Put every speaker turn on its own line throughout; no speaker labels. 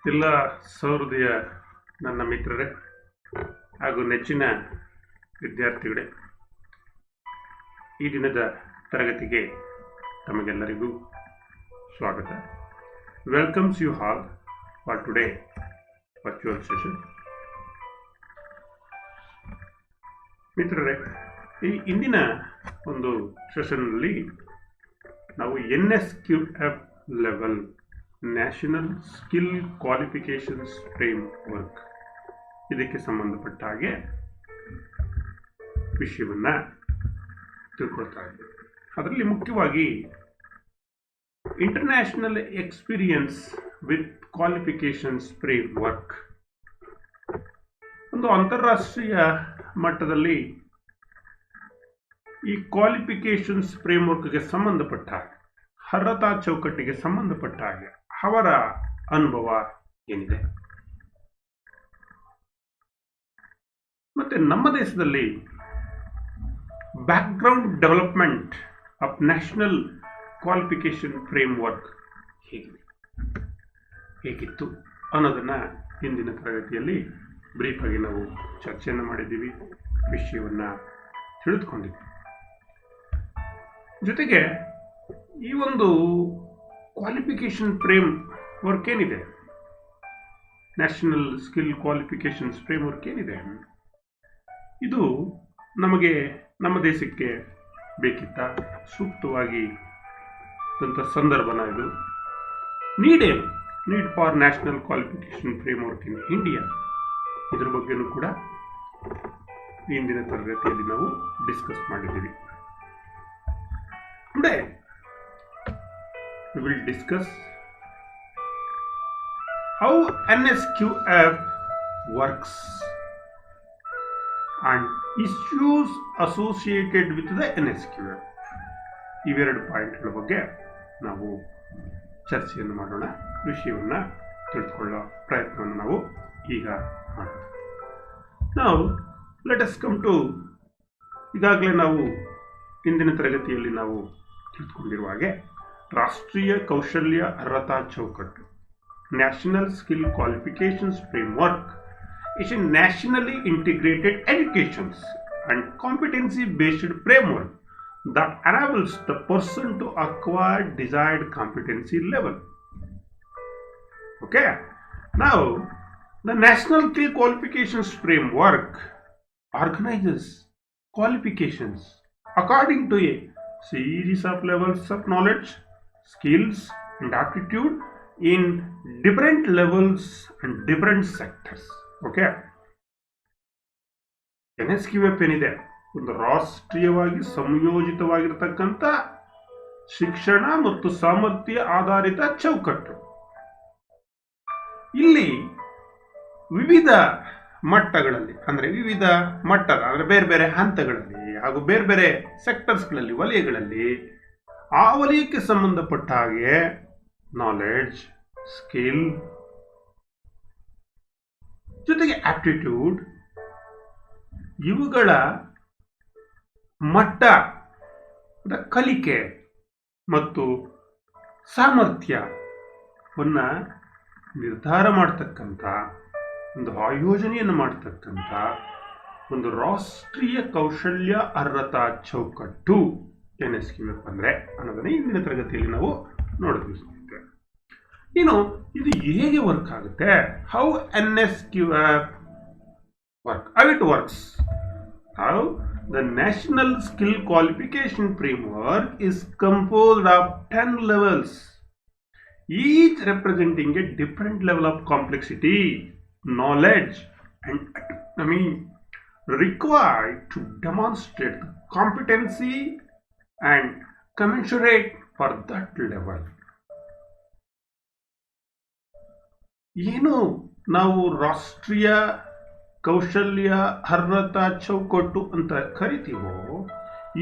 ಎಲ್ಲ ಸಹೃದಯ ನನ್ನ ಮಿತ್ರರೇ ಹಾಗೂ ನೆಚ್ಚಿನ ವಿದ್ಯಾರ್ಥಿಗಳೇ, ಈ ದಿನದ ತರಗತಿಗೆ ತಮಗೆಲ್ಲರಿಗೂ ಸ್ವಾಗತ. Welcomes you all for today virtual session. ಮಿತ್ರರೇ, ಈ ಇಂದಿನ ಒಂದು ಸೆಷನ್ನಲ್ಲಿ ನಾವು NSQF level national skill qualifications framework ಇದಕ್ಕೆ ಸಂಬಂಧಪಟ್ಟ ಹಾಗೆ ವಿಷಯವನ್ನು ತಿಳ್ಕೊಳ್ತಾ ಇದ್ದೇವೆ. ಅದರಲ್ಲಿ ಮುಖ್ಯವಾಗಿ international experience with qualifications framework, ಒಂದು ಅಂತಾರಾಷ್ಟ್ರೀಯ ಮಟ್ಟದಲ್ಲಿ ಈ ಕ್ವಾಲಿಫಿಕೇಷನ್ಸ್ ಫ್ರೇಮ್ ವರ್ಕ್ಗೆ ಸಂಬಂಧಪಟ್ಟ ಅರ್ಹತಾ ಚೌಕಟ್ಟಿಗೆ ಸಂಬಂಧಪಟ್ಟ ಹಾಗೆ ಅವರ ಅನುಭವ ಏನಿದೆ, ಮತ್ತೆ ನಮ್ಮ ದೇಶದಲ್ಲಿ background development of national qualification frame work ಹೇಗಿತ್ತು ಅನ್ನೋದನ್ನ ಹಿಂದಿನ ತರಗತಿಯಲ್ಲಿ ಬ್ರೀಫ್ ಆಗಿ ನಾವು ಚರ್ಚೆಯನ್ನು ಮಾಡಿದ್ದೀವಿ, ವಿಷಯವನ್ನ ತಿಳಿದುಕೊಂಡಿದ್ದೀವಿ. ಜೊತೆಗೆ ಈ ಒಂದು ಕ್ವಾಲಿಫಿಕೇಷನ್ ಫ್ರೇಮ್ ವರ್ಕ್ ಏನಿದೆ, national skill qualifications frame work ಏನಿದೆ, ಇದು ನಮಗೆ ನಮ್ಮ ದೇಶಕ್ಕೆ ಬೇಕಿತ್ತ, ಸೂಕ್ತವಾಗಿ ಸಂದರ್ಭನ ಇದು, need for national qualification frame work in India, ಇದ್ರ ಬಗ್ಗೆನೂ ಕೂಡ ಇಂದಿನ ತರಗತಿಯಲ್ಲಿ ನಾವು ಡಿಸ್ಕಸ್ ಮಾಡಿದ್ದೀವಿ. Today we will discuss how NSQF works and issues associated with the NSQF. ಇವೆರಡು ಪಾಯಿಂಟ್ಗಳ ಬಗ್ಗೆ ನಾವು ಚರ್ಚೆಯನ್ನು ಮಾಡೋಣ, ವಿಷಯವನ್ನು ತಿಳಿದುಕೊಳ್ಳೋ ಪ್ರಯತ್ನವನ್ನು ನಾವು ಈಗ ಮಾಡೋಣ. ನಾವು ಲೆಟ್ ಅಸ್ ಕಮ್ ಟು, ಈಗಾಗಲೇ ನಾವು ಇಂದಿನ ತರಗತಿಯಲ್ಲಿ ನಾವು ತಿಳಿದುಕೊಂಡಿರುವ ಹಾಗೆ ರಾಷ್ಟ್ರೀಯ ಕೌಶಲ್ಯ ಅರ್ಹತಾ ಚೌಕಟ್ಟು, national skill qualifications framework is a nationally integrated educations and competency based framework that enables the person to acquire desired competency level. Okay, now the national skill qualifications framework organizes qualifications according to a series of levels of knowledge, skills and aptitude in different levels and different sectors. Okay, NSQF ಏನಿದೆ, ಒಂದು ರಾಷ್ಟ್ರೀಯವಾಗಿ ಸಂಯೋಜಿತವಾಗಿರತಕ್ಕಂಥ ಶಿಕ್ಷಣ ಮತ್ತು ಸಾಮರ್ಥ್ಯ ಆಧಾರಿತ ಚೌಕಟ್ಟು. ಇಲ್ಲಿ ವಿವಿಧ ಮಟ್ಟಗಳಲ್ಲಿ, ಅಂದ್ರೆ ವಿವಿಧ ಮಟ್ಟದ, ಅಂದ್ರೆ ಬೇರೆ ಬೇರೆ ಹಂತಗಳಲ್ಲಿ ಹಾಗೂ ಬೇರೆ ಬೇರೆ ಸೆಕ್ಟರ್ಸ್ಗಳಲ್ಲಿ, ವಲಯಗಳಲ್ಲಿ, ಆ ವಲಯಕ್ಕೆ ಸಂಬಂಧಪಟ್ಟ ಹಾಗೆ ನಾಲೆಡ್ಜ್, ಸ್ಕಿಲ್ ಜೊತೆಗೆ ಆಪ್ಟಿಟ್ಯೂಡ್, ಇವುಗಳ ಮಟ್ಟ, ಕಲಿಕೆ ಮತ್ತು ಸಾಮರ್ಥ್ಯವನ್ನ ನಿರ್ಧಾರ ಮಾಡತಕ್ಕಂಥ ಒಂದು ಆಯೋಜನೆಯನ್ನು ಮಾಡತಕ್ಕಂಥ ಒಂದು ರಾಷ್ಟ್ರೀಯ ಕೌಶಲ್ಯ ಅರ್ಹತಾ ಚೌಕಟ್ಟು NSQF ಅಂದ್ರೆ ಅನ್ನೋದನ್ನ ಇಂದಿನ ತರಗತಿಯಲ್ಲಿ ನಾವು ನೋಡಿದ್ವಿ. ಇನ್ನು ಇದು ಹೇಗೆ ವರ್ಕ್ ಆಗುತ್ತೆ, how NSQF work, how it works, how the national skill qualification framework is composed of 10 levels, each representing a different level of complexity, knowledge and autonomy required to demonstrate the competency and commensurate for that level. ಏನು ನಾವು ರಾಷ್ಟ್ರೀಯ ಕೌಶಲ್ಯ ಅರ್ಹತಾ ಚೌಕಟ್ಟು ಅಂತ ಕರಿತೀವೋ,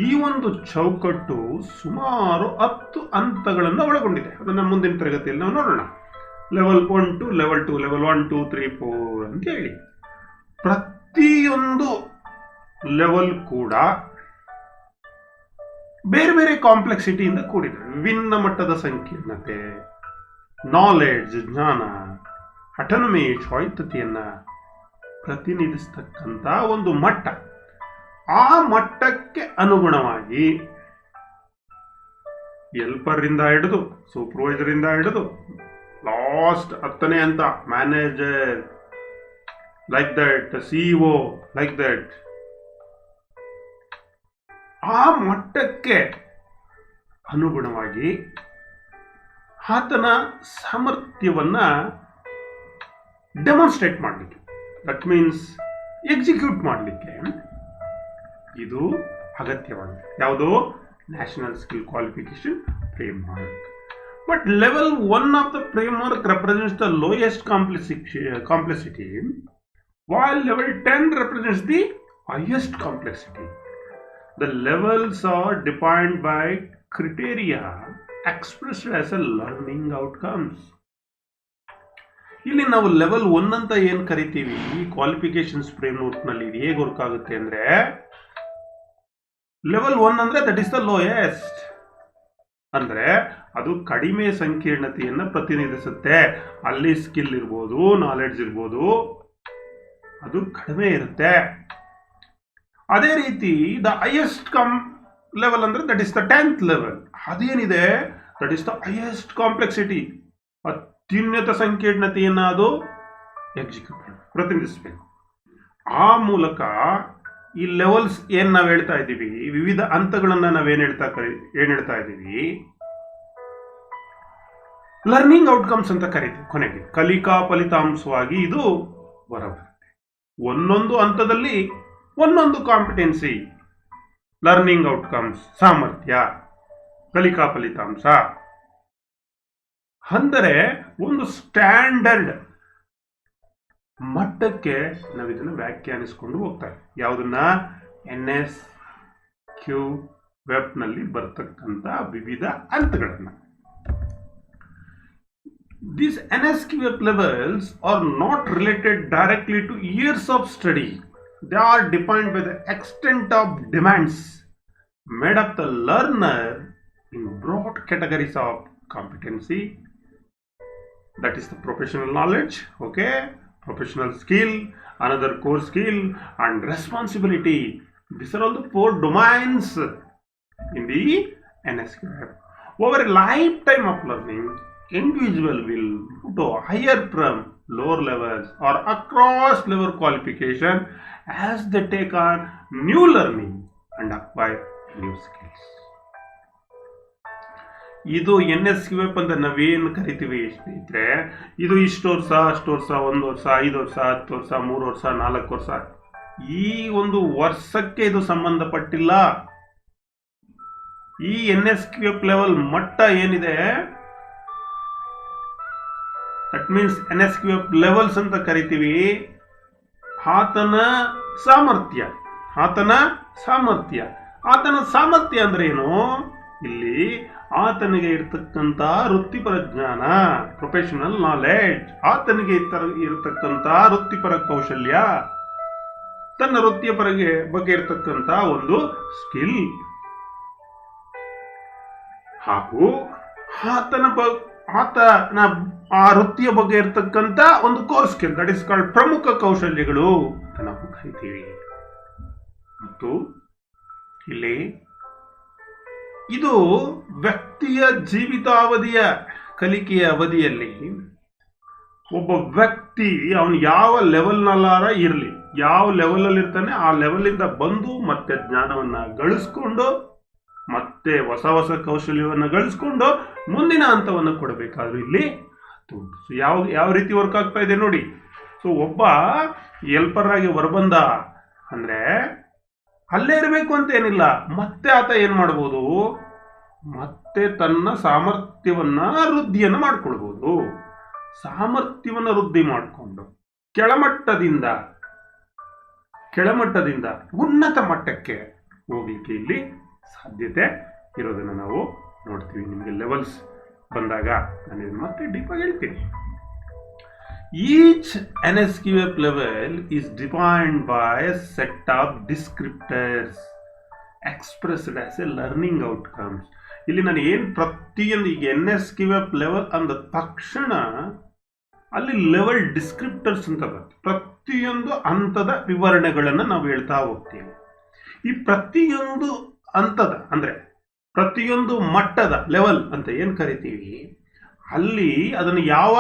ಈ ಒಂದು ಚೌಕಟ್ಟು ಸುಮಾರು 10 ಹಂತಗಳನ್ನು ಒಳಗೊಂಡಿದೆ. ಅದನ್ನು ಮುಂದಿನ ತರಗತಿಯಲ್ಲಿ ನಾವು ನೋಡೋಣ. ಲೆವೆಲ್ 1 ಟು ಲೆವೆಲ್ 2, ಲೆವೆಲ್ 1 2 3 4 ಅಂತ ಹೇಳಿ ಪ್ರತಿಯೊಂದು ಲೆವೆಲ್ ಕೂಡ ಬೇರೆ ಬೇರೆ ಕಾಂಪ್ಲೆಕ್ಸಿಟಿಯಿಂದ ಕೂಡಿದೆ. ವಿಭಿನ್ನ ಮಟ್ಟದ ಸಂಕೀರ್ಣತೆ, ನಾಲೆಡ್ಜ್ ಜ್ಞಾನ, ಅಟಾನಮಿ ಸ್ವಾಯತ್ತತೆಯನ್ನ ಪ್ರತಿನಿಧಿಸ್ತಕ್ಕಂಥ ಒಂದು ಮಟ್ಟ. ಆ ಮಟ್ಟಕ್ಕೆ ಅನುಗುಣವಾಗಿ ಹೆಲ್ಪರ್ ಇಂದ ಹಿಡಿದು ಸೂಪರ್ವೈಸರ್ ಇಂದ ಹಿಡಿದು ಲಾಸ್ಟ್ 10ನೇ ಹಂತ manager, like that CEO, like that ಆ ಮಟ್ಟಕ್ಕೆ ಅನುಗುಣವಾಗಿ ಆತನ ಸಾಮರ್ಥ್ಯವನ್ನ ಡೆಮಾನ್ಸ್ಟ್ರೇಟ್ ಮಾಡಲಿಕ್ಕೆ, ದಟ್ ಮೀನ್ಸ್ ಎಕ್ಸಿಕ್ಯೂಟ್ ಮಾಡಲಿಕ್ಕೆ ಇದು ಅಗತ್ಯವಾಗಿದೆ. ಯಾವುದು? National skill qualification framework. But level 1 of the framework represents the lowest complexity, while level 10 represents the highest complexity. The levels are defined by criteria expressed as a learning outcomes. ಇಲ್ಲಿ ನಾವು level 1 ಅಂತ ಏನ್ ಕರಿತೀವಿ, ಈ qualifications framework ನಲ್ಲಿ ಹೇಗೆ work ಆಗುತ್ತೆ ಅಂದ್ರೆ, ಲೆವೆಲ್ 1 ಅಂದ್ರೆ ದಟ್ ಇಸ್ ದ ಲೋಯೆಸ್ಟ್, ಅಂದ್ರೆ ಅದು ಕಡಿಮೆ ಸಂಕೀರ್ಣತೆಯನ್ನ ಪ್ರತಿನಿಧಿಸುತ್ತೆ. ಅಲ್ಲಿ ಸ್ಕಿಲ್ ಇರ್ಬೋದು, ನಾಲೆಡ್ಜ್ ಇರ್ಬೋದು, ಅದು ಕಡಿಮೆ ಇರುತ್ತೆ. ಅದೇ ರೀತಿ ದ ಹೈಯೆಸ್ಟ್ ಲೆವೆಲ್ ಅಂದ್ರೆ that is the 10th level. ಅದೇನಿದೆ, that is the highest complexity, ಅತ್ಯುನ್ನತ ಸಂಕೀರ್ಣತೆಯನ್ನ ಅದು ಎಕ್ಸಿಕ್ಯೂಟ್ ಪ್ರತಿನಿಧಿಸಬೇಕು. ಆ ಮೂಲಕ ಈ ಲೆವೆಲ್ಸ್ ಏನ್ ನಾವ್ ಹೇಳ್ತಾ ಇದ್ದೀವಿ, ವಿವಿಧ ಹಂತಗಳನ್ನ ನಾವೇನ್ ಹೇಳ್ತಾ ಇದ್ದೀವಿ, ಲರ್ನಿಂಗ್ ಔಟ್ಕಮ್ಸ್ ಅಂತ ಕರಿತೀವಿ. ಕೊನೆಗೆ ಕಲಿಕಾ ಫಲಿತಾಂಶವಾಗಿ ಇದು ಹೊರಬರುತ್ತೆ. ಒಂದೊಂದು ಹಂತದಲ್ಲಿ ಒಂದೊಂದು ಕಾಂಪಿಟೆನ್ಸಿ, ಲರ್ನಿಂಗ್ ಔಟ್ಕಮ್ಸ್, ಸಾಮರ್ಥ್ಯ, ಕಲಿಕಾ ಫಲಿತಾಂಶ ಅಂದರೆ ಒಂದು ಸ್ಟ್ಯಾಂಡರ್ಡ್ ಮಟ್ಟಕ್ಕೆ ನಾವು ಇದನ್ನು ವ್ಯಾಖ್ಯಾನಿಸಿಕೊಂಡು ಹೋಗ್ತಾರೆ. ಯಾವುದನ್ನ? NSQF ನಲ್ಲಿ ಬರ್ತಕ್ಕಂಥ ವಿವಿಧ ಹಂತಗಳನ್ನ. These NSQF levels are not related directly to years of study. They are defined by the extent of demands made of the learner in broad categories of competency. That is the professional knowledge, okay, professional skill, another core skill, and responsibility. These are all the 4 domains in the NSQF. Over a lifetime of learning, individual will move to higher from lower levels or across level qualification as they take on new learning and acquire new skills. ಇದು NSQF ಅಂತ ನಾವೇನು ಕರಿತೀವಿ ಸ್ನೇಹಿತರೆ, ಇದು ಇಷ್ಟು ವರ್ಷ, ಅಷ್ಟು ವರ್ಷ, 1 ವರ್ಷ, 5 ವರ್ಷ, 10 ವರ್ಷ, 3 ವರ್ಷ, 4 ವರ್ಷ, ಈ ಒಂದು ವರ್ಷಕ್ಕೆ ಇದು ಸಂಬಂಧಪಟ್ಟಿಲ್ಲ. ಈ NSQF ಲೆವೆಲ್ ಮಟ್ಟ ಏನಿದೆ, ದಟ್ ಮೀನ್ಸ್ NSQF ಲೆವೆಲ್ಸ್ ಅಂತ ಕರಿತೀವಿ. ಆತನ ಸಾಮರ್ಥ್ಯ ಅಂದ್ರೆ ಏನು? ಇಲ್ಲಿ ಆತನಿಗೆ ಇರತಕ್ಕಂಥ ವೃತ್ತಿಪರ ಜ್ಞಾನ, ಪ್ರೊಫೆಷನಲ್ ನಾಲೆಡ್ಜ್, ಆತನಿಗೆ ಇರತಕ್ಕಂಥ ವೃತ್ತಿಪರ ಕೌಶಲ್ಯ, ತನ್ನ ವೃತ್ತಿಯ ಬಗ್ಗೆ ಇರತಕ್ಕಂಥ ಒಂದು ಸ್ಕಿಲ್, ಹಾಗೂ ಆತನ ಆ ವೃತ್ತಿಯ ಬಗ್ಗೆ ಇರತಕ್ಕಂಥ ಒಂದು core skill, that is called ಪ್ರಮುಖ ಕೌಶಲ್ಯಗಳು ಅಂತ ನಾವು ಕರಿತೀವಿ. ಮತ್ತು ಇಲ್ಲಿ ಇದು ವ್ಯಕ್ತಿಯ ಜೀವಿತಾವಧಿಯ ಕಲಿಕೆಯ ಅವಧಿಯಲ್ಲಿ ಒಬ್ಬ ವ್ಯಕ್ತಿ ಅವನು ಯಾವ ಲೆವೆಲ್ನಲ್ಲಾರ ಇರಲಿ, ಯಾವ ಲೆವೆಲಲ್ಲಿ ಇರ್ತಾನೆ, ಆ ಲೆವೆಲಿಂದ ಬಂದು ಮತ್ತೆ ಜ್ಞಾನವನ್ನ ಗಳಿಸ್ಕೊಂಡು ಮತ್ತೆ ಹೊಸ ಹೊಸ ಕೌಶಲ್ಯವನ್ನು ಗಳಿಸ್ಕೊಂಡು ಮುಂದಿನ ಹಂತವನ್ನು ಕೊಡಬೇಕಾದ್ರೂ ಇಲ್ಲಿ ಯಾವ ರೀತಿ ವರ್ಕ್ ಆಗ್ತಾ ಇದೆ ನೋಡಿ. ಸೊ ಒಬ್ಬ ಹೆಲ್ಪರ್ ಆಗಿ ಹೊರಬಂದ ಅಂದ್ರೆ ಅಲ್ಲೇ ಇರಬೇಕು ಅಂತ ಏನಿಲ್ಲ, ಮತ್ತೆ ಆತ ಏನ್ ಮಾಡ್ಬೋದು, ಮತ್ತೆ ತನ್ನ ಸಾಮರ್ಥ್ಯವನ್ನ ವೃದ್ಧಿಯನ್ನು ಮಾಡ್ಕೊಳ್ಬಹುದು. ಸಾಮರ್ಥ್ಯವನ್ನ ವೃದ್ಧಿ ಮಾಡಿಕೊಂಡು ಕೆಳಮಟ್ಟದಿಂದ ಉನ್ನತ ಮಟ್ಟಕ್ಕೆ ಹೋಗ್ಲಿಕ್ಕೆ ಇಲ್ಲಿ ಸಾಧ್ಯತೆ ಇರೋದನ್ನ ನಾವು ನೋಡ್ತೀವಿ. ನಿಮಗೆ ಲೆವೆಲ್ಸ್ ಬಂದಾಗ ನಾನು ಇದನ್ನ ಮತ್ತೆ ಡೀಪ್ ಆಗಿ ಹೇಳ್ತೀನಿ. Each NSQF level is defined by a set of descriptors expressed as a learning outcomes. ಇಲ್ಲಿ ನಾನು ಏನು ಪ್ರತಿಯೊಂದು ಈಗ NSQF ಲೆವೆಲ್ ಅಂದ ತಕ್ಷಣ ಅಲ್ಲಿ ಲೆವೆಲ್ ಡಿಸ್ಕ್ರಿಪ್ಟರ್ಸ್ ಅಂತ ಬರುತ್ತೆ. ಪ್ರತಿಯೊಂದು ಹಂತದ ವಿವರಣೆಗಳನ್ನು ನಾವು ಹೇಳ್ತಾ ಹೋಗ್ತೀವಿ. ಈ ಪ್ರತಿಯೊಂದು ಹಂತದ ಅಂದ್ರೆ ಪ್ರತಿಯೊಂದು ಮಟ್ಟದ ಲೆವೆಲ್ ಅಂತ ಏನು ಕರಿತೀವಿ, ಅಲ್ಲಿ ಅದನ್ನು ಯಾವ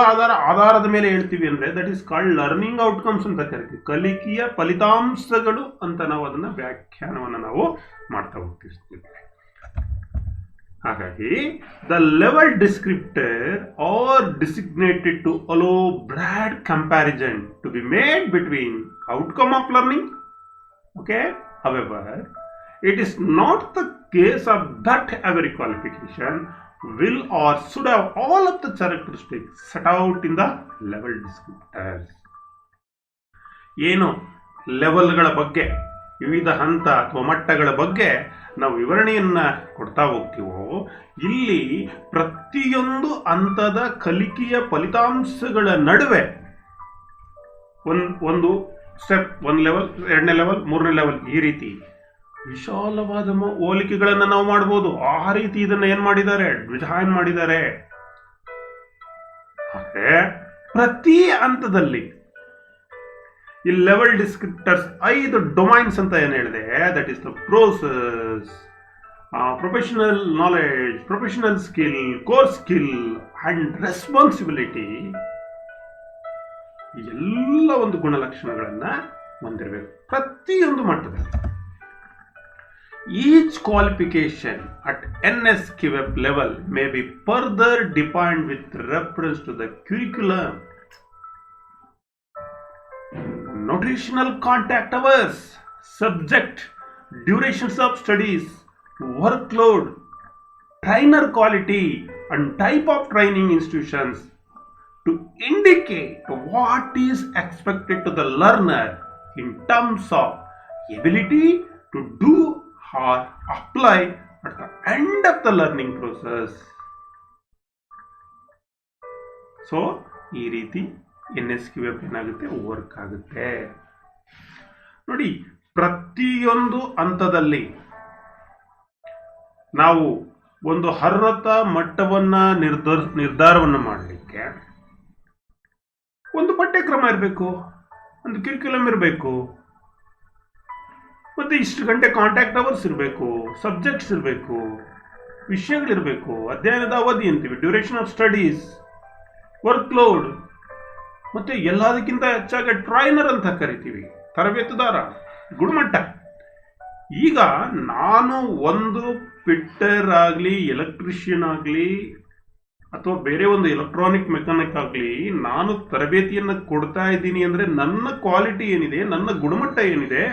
ಆಧಾರದ ಮೇಲೆ ಹೇಳ್ತೀವಿ ಅಂದ್ರೆ that is called learning outcomes ಅಂತ ಕರಿತೀವಿ. ಕಲಿಕೆಯ ಫಲಿತಾಂಶಗಳು ಅಂತ ನಾವು ಅದನ್ನ ವ್ಯಾಖ್ಯಾನವನ್ನು ನಾವು ಮಾಡ್ತಾ ಹೋಗ್ತೀವಿ. ಹಾಗಾಗಿ the level descriptor are designated to allow broad comparison to be made between outcome of learning. Okay, however, it is not the case of that every qualification will or should have all of the characteristics set out in the level descriptors. ಏನು ಲೆವೆಲ್ಗಳ ಬಗ್ಗೆ, ವಿವಿಧ ಹಂತ ಅಥವಾ ಮಟ್ಟಗಳ ಬಗ್ಗೆ ನಾವು ವಿವರಣೆಯನ್ನ ಕೊಡ್ತಾ ಹೋಗ್ತೀವೋ, ಇಲ್ಲಿ ಪ್ರತಿಯೊಂದು ಹಂತದ ಕಲಿಕೆಯ ಫಲಿತಾಂಶಗಳ ನಡುವೆ ಒಂದು ಸ್ಟೆಪ್, ಒಂದು ಲೆವೆಲ್, ಎರಡನೇ ಲೆವೆಲ್, ಮೂರನೇ ಲೆವೆಲ್, ಈ ರೀತಿ ವಿಶಾಲವಾದ ಹೋಲಿಕೆಗಳನ್ನು ನಾವು ಮಾಡ್ಬೋದು. ಆ ರೀತಿ ಇದನ್ನ ಏನ್ ಮಾಡಿದ್ದಾರೆ, ಡಿಸೈನ್ ಮಾಡಿದ್ದಾರೆ. ಪ್ರತಿ ಹಂತದಲ್ಲಿ ಈ ಲೆವೆಲ್ ಡಿಸ್ಕ್ರಿಪ್ಟರ್ಸ್ 5 ಡೊಮೈನ್ಸ್ ಅಂತ ಏನ್ ಹೇಳಿದೆ, that is the process, professional knowledge, professional skill, core skill and responsibility, ಎಲ್ಲ ಒಂದು ಗುಣಲಕ್ಷಣಗಳನ್ನ ಹೊಂದಿರಬೇಕು ಪ್ರತಿಯೊಂದು ಮಟ್ಟದಲ್ಲಿ. Each qualification at NSQF level may be further defined with reference to the curriculum, nutritional contact hours, subject, durations of studies, workload, trainer quality and type of training institutions to indicate what is expected to the learner in terms of ability to do or apply at the end of the learning process. So, ಈ ರೀತಿ NSQF ಏನಾಗುತ್ತೆ, work ಆಗುತ್ತೆ. ನೋಡಿ, ಪ್ರತಿಯೊಂದು ಹಂತದಲ್ಲಿ ನಾವು ಒಂದು ಅರ್ಹತಾ ಮಟ್ಟವನ್ನ ನಿರ್ಧಾರವನ್ನು ಮಾಡಲಿಕ್ಕೆ ಒಂದು ಪಠ್ಯಕ್ರಮ ಇರಬೇಕು, ಒಂದು ಕ್ಯೂರಿಕ್ಯುಲಮ್ ಇರಬೇಕು, ಮತ್ತೆ ಇಷ್ಟು ಗಂಟೆ ಕಾಂಟ್ಯಾಕ್ಟ್ ಅವರ್ಸ್ ಇರಬೇಕು, ಸಬ್ಜೆಕ್ಟ್ಸ್ ಇರಬೇಕು, ವಿಷಯಗಳಿರಬೇಕು, ಅಧ್ಯಯನದ ಅವಧಿ ಅಂತೀವಿ, ಡ್ಯೂರೇಷನ್ ಆಫ್ ಸ್ಟಡೀಸ್, ವರ್ಕ್ಲೋಡ್, ಮತ್ತೆ ಎಲ್ಲದಕ್ಕಿಂತ ಹೆಚ್ಚಾಗಿ ಟ್ರೈನರ್ ಅಂತ ಕರಿತೀವಿ, ತರಬೇತುದಾರ, ಗುಣಮಟ್ಟ. ಈಗ ನಾನು ಒಂದು ಫಿಟ್ಟರ್ ಆಗಲಿ, ಎಲೆಕ್ಟ್ರಿಷಿಯನ್ ಆಗಲಿ, ಅಥವಾ ಬೇರೆ ಒಂದು ಎಲೆಕ್ಟ್ರಾನಿಕ್ ಮೆಕ್ಯಾನಿಕ್ ಆಗಲಿ, ನಾನು ತರಬೇತಿಯನ್ನು ಕೊಡ್ತಾ ಇದ್ದೀನಿ ಅಂದ್ರೆ ನನ್ನ ಕ್ವಾಲಿಟಿ ಏನಿದೆ, ನನ್ನ ಗುಣಮಟ್ಟ ಏನಿದೆ,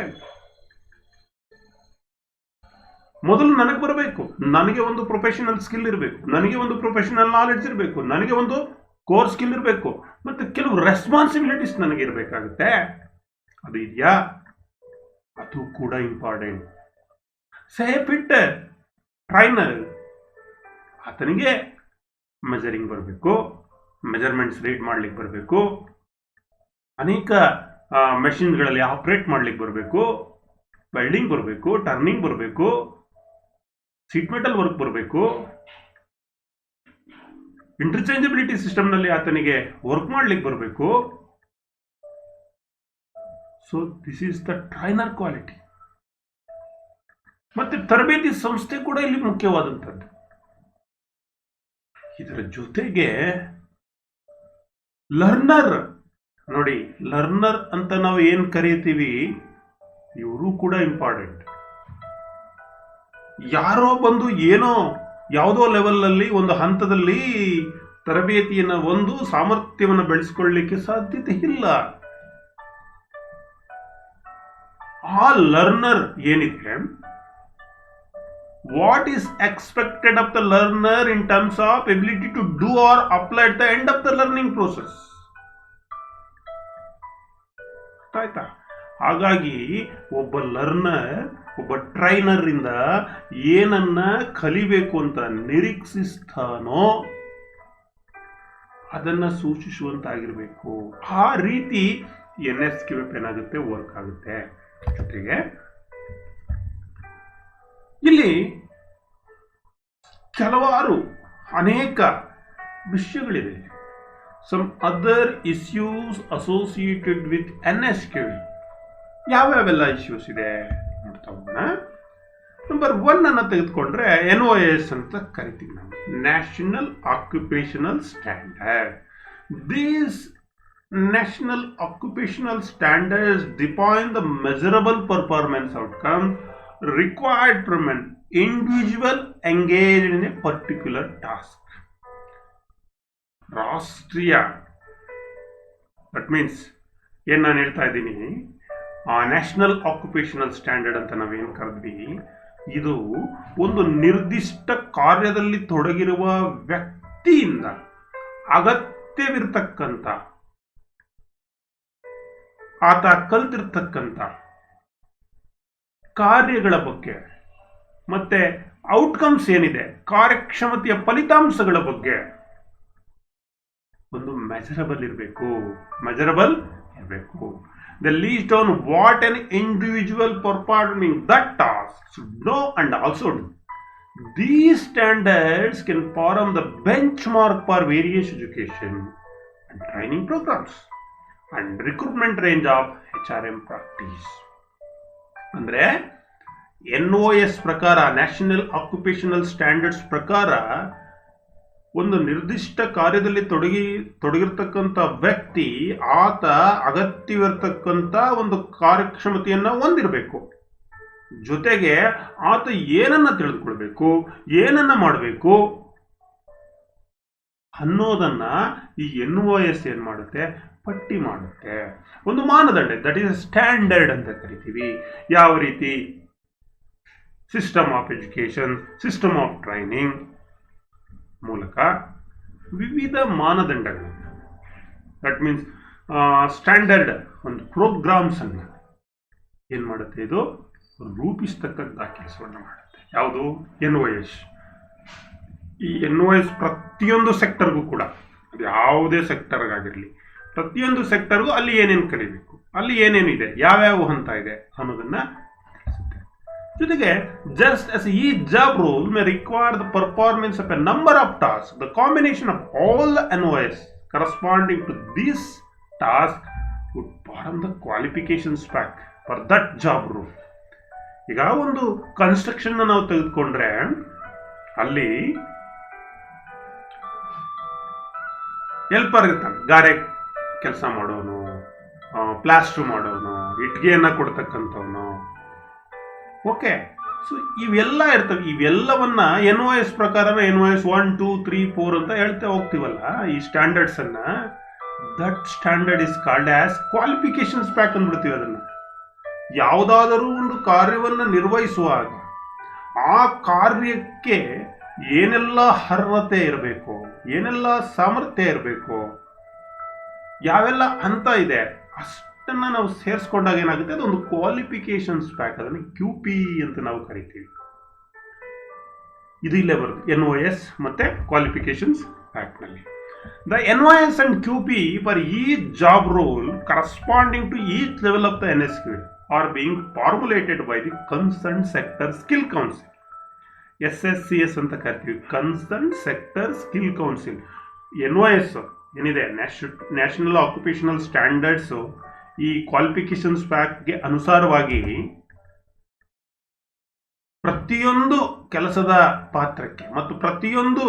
ಮೊದಲು ನನಗೆ ಬರಬೇಕು. ನನಗೆ ಒಂದು ಪ್ರೊಫೆಷನಲ್ ಸ್ಕಿಲ್ ಇರಬೇಕು, ನನಗೆ ಒಂದು ಪ್ರೊಫೆಷನಲ್ ನಾಲೆಡ್ಜ್ ಇರಬೇಕು, ನನಗೆ ಒಂದು ಕೋರ್ ಸ್ಕಿಲ್ ಇರಬೇಕು, ಮತ್ತೆ ಕೆಲವು ರೆಸ್ಪಾನ್ಸಿಬಿಲಿಟೀಸ್ ನನಗೆ ಇರಬೇಕಾಗುತ್ತೆ. ಅದು ಇದೆಯಾ, ಅದು ಕೂಡ ಇಂಪಾರ್ಟೆಂಟ್. ಸೇ ಫಿಟ್ಟರ್, ಟ್ರೈನರ್, ಆತನಿಗೆ ಮೆಜರಿಂಗ್ ಬರಬೇಕು, ಮೆಜರ್ಮೆಂಟ್ಸ್ ರೀಡ್ ಮಾಡ್ಲಿಕ್ಕೆ ಬರಬೇಕು, ಅನೇಕ ಮೆಷಿನ್ಗಳಲ್ಲಿ ಆಪರೇಟ್ ಮಾಡ್ಲಿಕ್ಕೆ ಬರಬೇಕು, ವೆಲ್ಡಿಂಗ್ ಬರಬೇಕು, ಟರ್ನಿಂಗ್ ಬರಬೇಕು, ಸೀಟ್ ಮೆಟಲ್ ವರ್ಕ್ ಬರಬೇಕು, ಇಂಟರ್ಚೇಂಜಬಿಲಿಟಿ ಸಿಸ್ಟಮ್ನಲ್ಲಿ ಆತನಿಗೆ ವರ್ಕ್ ಮಾಡ್ಲಿಕ್ಕೆ ಬರಬೇಕು. So this is the trainer quality. ಮತ್ತೆ ತರಬೇತಿ ಸಂಸ್ಥೆ ಕೂಡ ಇಲ್ಲಿ ಮುಖ್ಯವಾದಂಥದ್ದು. ಇದರ ಜೊತೆಗೆ ಲರ್ನರ್, ನೋಡಿ, ಲರ್ನರ್ ಅಂತ ನಾವು ಏನ್ ಕರೀತೀವಿ, ಇವರು ಕೂಡ ಇಂಪಾರ್ಟೆಂಟ್. ಯಾರೋ ಬಂದು ಏನೋ ಯಾವುದೋ ಲೆವೆಲ್ ಅಲ್ಲಿ ಒಂದು ಹಂತದಲ್ಲಿ ತರಬೇತಿಯನ್ನ ಒಂದು ಸಾಮರ್ಥ್ಯವನ್ನು ಬೆಳೆಸಿಕೊಳ್ಳಲಿಕ್ಕೆ ಸಾಧ್ಯತೆ ಇಲ್ಲ. ಆ ಲರ್ನರ್ ಏನಿದೆ, what is expected of the learner in terms of ability to do or apply at the end of the learning process. ಆಯ್ತಾ? ಹಾಗಾಗಿ ಒಬ್ಬ ಲರ್ನರ್, ಒಬ್ಬ ಟ್ರೈನರ್ ಇಂದ ಏನನ್ನ ಕಲಿಬೇಕು ಅಂತ ನಿರೀಕ್ಷಿಸ್ತಾನೋ ಅದನ್ನ ಸೂಚಿಸುವಂತಾಗಿರ್ಬೇಕು. ಆ ರೀತಿ NSQF ಏನಾಗುತ್ತೆ, ವರ್ಕ್ ಆಗುತ್ತೆ. ಜೊತೆಗೆ ಇಲ್ಲಿ ಕೆಲವಾರು ಅನೇಕ ವಿಷಯಗಳಿದೆ. some other issues associated with NSQL. ಯಾವ್ಯಾವೆಲ್ಲ ಇಶ್ಯೂಸ್ ಇದೆ ನೋಡ್ತಾ ಹೋಗೋಣ. ನಂಬರ್ 1 ಅನ್ನು ತೆಗೆದುಕೊಂಡ್ರೆ NOS ಅಂತ ಕರಿತೀವಿ ನಾವು, national occupational standard. These national occupational standards define the measurable performance outcomes required from an individual engaged in a particular task. ರಾಷ್ಟ್ರೀಯ, ದಟ್ ಮೀನ್ಸ್ ಏನು ನಾನು ಹೇಳ್ತಾ ಇದ್ದೀನಿ, ನ್ಯಾಷನಲ್ ಆಕ್ಯುಪೇಷನಲ್ ಸ್ಟ್ಯಾಂಡರ್ಡ್ ಅಂತ ನಾವೇನು ಕರೆದ್ವಿ, ಇದು ಒಂದು ನಿರ್ದಿಷ್ಟ ಕಾರ್ಯದಲ್ಲಿ ತೊಡಗಿರುವ ವ್ಯಕ್ತಿಯಿಂದ ಅಗತ್ಯವಿರ್ತಕ್ಕಂಥ, ಆತ ಕಲ್ತಿರ್ತಕ್ಕಂಥ ಕಾರ್ಯಗಳ ಬಗ್ಗೆ ಮತ್ತೆ ಔಟ್ಕಮ್ಸ್ ಏನಿದೆ, ಕಾರ್ಯಕ್ಷಮತೆಯ ಫಲಿತಾಂಶಗಳ ಬಗ್ಗೆ ಒಂದು ಮೆಜರಬಲ್ ಇರಬೇಕು. The least on what an individual performing that task should know and also do. These standards can form the benchmark for various education and training programs and recruitment range of HRM practice. ಅಂದ್ರೆ NOS ಪ್ರಕಾರ, national occupational standards ಪ್ರಕಾರ, ಒಂದು ನಿರ್ದಿಷ್ಟ ಕಾರ್ಯದಲ್ಲಿ ತೊಡಗಿರ್ತಕ್ಕಂಥ ವ್ಯಕ್ತಿ ಆತ ಅಗತ್ಯವಿರ್ತಕ್ಕಂಥ ಒಂದು ಕಾರ್ಯಕ್ಷಮತೆಯನ್ನ ಹೊಂದಿರಬೇಕು. ಜೊತೆಗೆ ಆತ ಏನನ್ನ ತಿಳಿದುಕೊಳ್ಬೇಕು, ಏನನ್ನ ಮಾಡಬೇಕು ಅನ್ನೋದನ್ನ ಈ NOS ಏನ್ ಮಾಡುತ್ತೆ, ಪಟ್ಟಿ ಮಾಡುತ್ತೆ. ಒಂದು ಮಾನದಂಡ, ದಟ್ ಈಸ್ ಸ್ಟ್ಯಾಂಡರ್ಡ್ ಅಂತ ಕರಿತೀವಿ. ಯಾವ ರೀತಿ system of education, system of training ಮೂಲಕ ವಿವಿಧ ಮಾನದಂಡಗಳು, ದಟ್ ಮೀನ್ಸ್ ಸ್ಟ್ಯಾಂಡರ್ಡ್ ಒಂದು ಪ್ರೋಗ್ರಾಮ್ಸ್ ಅನ್ನ ಏನ್ ಮಾಡುತ್ತೆ, ಇದು ರೂಪಿಸ್ತಕ್ಕಂಥ ಕೆಲಸವನ್ನು ಮಾಡುತ್ತೆ. ಯಾವುದು? NOS. ಈ NOS ಪ್ರತಿಯೊಂದು ಸೆಕ್ಟರ್ಗೂ ಕೂಡ, ಅದು ಯಾವುದೇ ಸೆಕ್ಟರ್ಗಾಗಿರಲಿ, ಪ್ರತಿಯೊಂದು ಸೆಕ್ಟರ್ಗೂ ಅಲ್ಲಿ ಏನೇನು ಕಲಿಬೇಕು, ಅಲ್ಲಿ ಏನೇನು ಇದೆ, ಯಾವ್ಯಾವ ಹಂತ ಇದೆ ಅನ್ನೋದನ್ನ ತಿಳಿಸುತ್ತೆ. ಜೊತೆಗೆ just as each job role may require the performance of a number of tasks, the combination of all the NOS corresponding to this task would form the qualifications pack for that job role. ಈಗ ಒಂದು construction ನಾವು ತೆಗೆದುಕೊಂಡ್ರೆ ಅಲ್ಲಿ helper ಇರ್ತಾನೆ, ಗಾರೆ ಕೆಲಸ ಮಾಡೋನು, plaster ಮಾಡೋನು, ಇಟ್ಟಿಗೆಯನ್ನ ಕೊಡ್ತಕ್ಕಂಥವನು. ಓಕೆ, ಸೊ ಇವೆಲ್ಲ ಇರ್ತವೆ. ಇವೆಲ್ಲವನ್ನ NOS ಪ್ರಕಾರ NOS 1, 2, 3, 4 ಅಂತ ಹೇಳ್ತಾ ಹೋಗ್ತೀವಲ್ಲ ಈ ಸ್ಟ್ಯಾಂಡರ್ಡ್ಸ್ ಅನ್ನ, that standard is called as qualifications pack ಅಂದ್ಬಿಡ್ತೀವಿ. ಅದನ್ನ ಯಾವುದಾದರೂ ಒಂದು ಕಾರ್ಯವನ್ನ ನಿರ್ವಹಿಸುವಾಗ ಆ ಕಾರ್ಯಕ್ಕೆ ಏನೆಲ್ಲ ಅರ್ಹತೆ ಇರಬೇಕು, ಏನೆಲ್ಲ ಸಾಮರ್ಥ್ಯ ಇರಬೇಕು, ಯಾವೆಲ್ಲ ಹಂತ ಇದೆ, ಅಷ್ಟನ್ನ ನಾವು ಸೇರಿಸ್ಕೊಂಡಾಗ ಏನಾಗುತ್ತೆ, ಅದೊಂದು ಕ್ವಾಲಿಫಿಕೇಶನ್ಸ್ ಪ್ಯಾಕ್. ಅದನ್ನು QP ಅಂತ ನಾವು ಕರಿತೀವಿ. ಇದು ಇಲ್ಲೇ ಬರುತ್ತೆ NOS ಮತ್ತೆ ಕ್ವಾಲಿಫಿಕೇಶನ್ಸ್ ಪ್ಯಾಕ್ ನಲ್ಲಿ. The NOS and QP for each job role corresponding to each level of the NSQL are being formulated by the concerned sector skill council. SSCS ಅಂತ ಕರಿತೀವಿ, concern sector skill council. NOS ಏನಿದೆ, national occupational standards, ಈ qualifications ಪ್ಯಾಕ್ಗೆ ಅನುಸಾರವಾಗಿ ಪ್ರತಿಯೊಂದು ಕೆಲಸದ ಪಾತ್ರಕ್ಕೆ ಮತ್ತು ಪ್ರತಿಯೊಂದು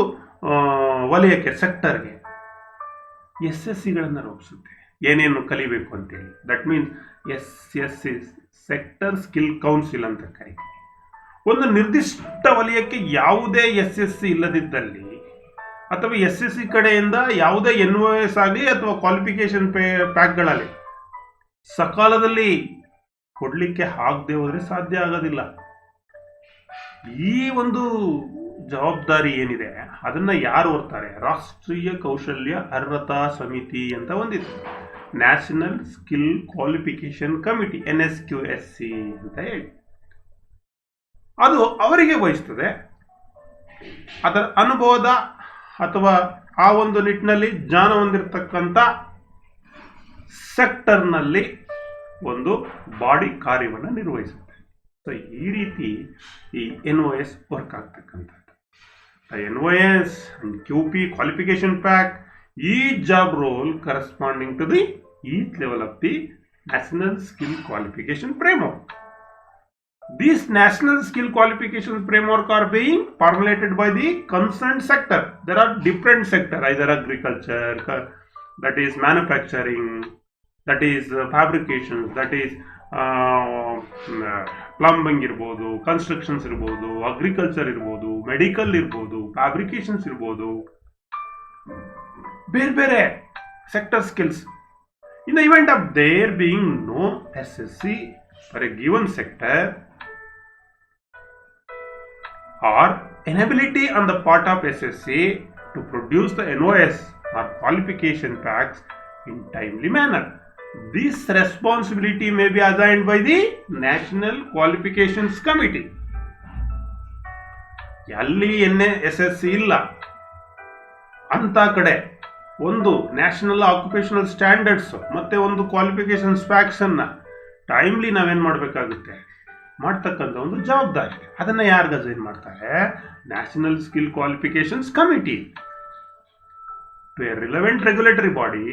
ವಲಯಕ್ಕೆ, ಸೆಕ್ಟರ್ಗೆ SSCಗಳನ್ನು ರೂಪಿಸುತ್ತೆ, ಏನೇನು ಕಲಿಬೇಕು ಅಂತೇಳಿ. That means SSC sector skill council ಅಂತ ಕರಿತೀವಿ. ಒಂದು ನಿರ್ದಿಷ್ಟ ವಲಯಕ್ಕೆ ಯಾವುದೇ SSC ಇಲ್ಲದಿದ್ದಲ್ಲಿ ಅಥವಾ SSC ಕಡೆಯಿಂದ ಯಾವುದೇ NOS ಆಗಲಿ ಅಥವಾ ಕ್ವಾಲಿಫಿಕೇಶನ್ ಪ್ಯಾಕ್ಗಳಲ್ಲಿ ಸಕಾಲದಲ್ಲಿ ಕೊಡ್ಲಿಕ್ಕೆ ಆಗದೆ ಹೋದ್ರೆ ಸಾಧ್ಯ ಆಗೋದಿಲ್ಲ. ಈ ಒಂದು ಜವಾಬ್ದಾರಿ ಏನಿದೆ ಅದನ್ನ ಯಾರು ಹೊರ್ತಾರೆ? ರಾಷ್ಟ್ರೀಯ ಕೌಶಲ್ಯ ಅರ್ಹತಾ ಸಮಿತಿ ಅಂತ ಒಂದಿದೆ, national skill qualification committee, NSQSC ಅಂತ ಹೇಳಿ. ಅದು ಅವರಿಗೆ ವಹಿಸ್ತದೆ. ಅದರ ಅನುಭವದ ಅಥವಾ ಆ ಒಂದು ನಿಟ್ಟಿನಲ್ಲಿ ಜ್ಞಾನ ಹೊಂದಿರತಕ್ಕಂಥ ಸೆಕ್ಟರ್ನಲ್ಲಿ ಒಂದು ಬಾಡಿ ಕಾರ್ಯವನ್ನು ನಿರ್ವಹಿಸುತ್ತೆ. ಸೊ ಈ ರೀತಿ ಈ NOS ವರ್ಕ್ ಆಗ್ತಕ್ಕಂಥದ್ದು. NOS and QP qualification pack each job role corresponding to the each level of the National Skill Qualification Framework. These National Skill Qualification Framework are being formulated by the concerned sector. There are different sectors, either agriculture, that is manufacturing, that is fabrication, that is plumbing ಇರ್ಬೋದು, constructions ಇರ್ಬೋದು, agriculture ಇರ್ಬೋದು, medical ಇರ್ಬೋದು, fabrications ಇರ್ಬೋದು, ಬೇರೆ ಬೇರೆ sector skills. In the event of there being no SSC for a given sector or inability on the part of SSC to produce the NOS or qualification packs in timely manner, this responsibility may be assigned by the National Qualifications Committee. ಎಲ್ಲಿ SSC ಇಲ್ಲ ಅಂತ ಕಡೆ ಒಂದು national occupational standards ಮತ್ತೆ ಒಂದು qualification packs ಅನ್ನ timely ನಾವೇನ್ ಮಾಡಬೇಕಾಗುತ್ತೆ, ಮಾಡ್ತಕ್ಕಂಥ ಒಂದು ಜವಾಬ್ದಾರಿ. ಅದನ್ನ ಯಾರು ಅಸೈನ್ ಮಾಡ್ತಾರೆ? National skill qualifications committee. Relevant regulatory body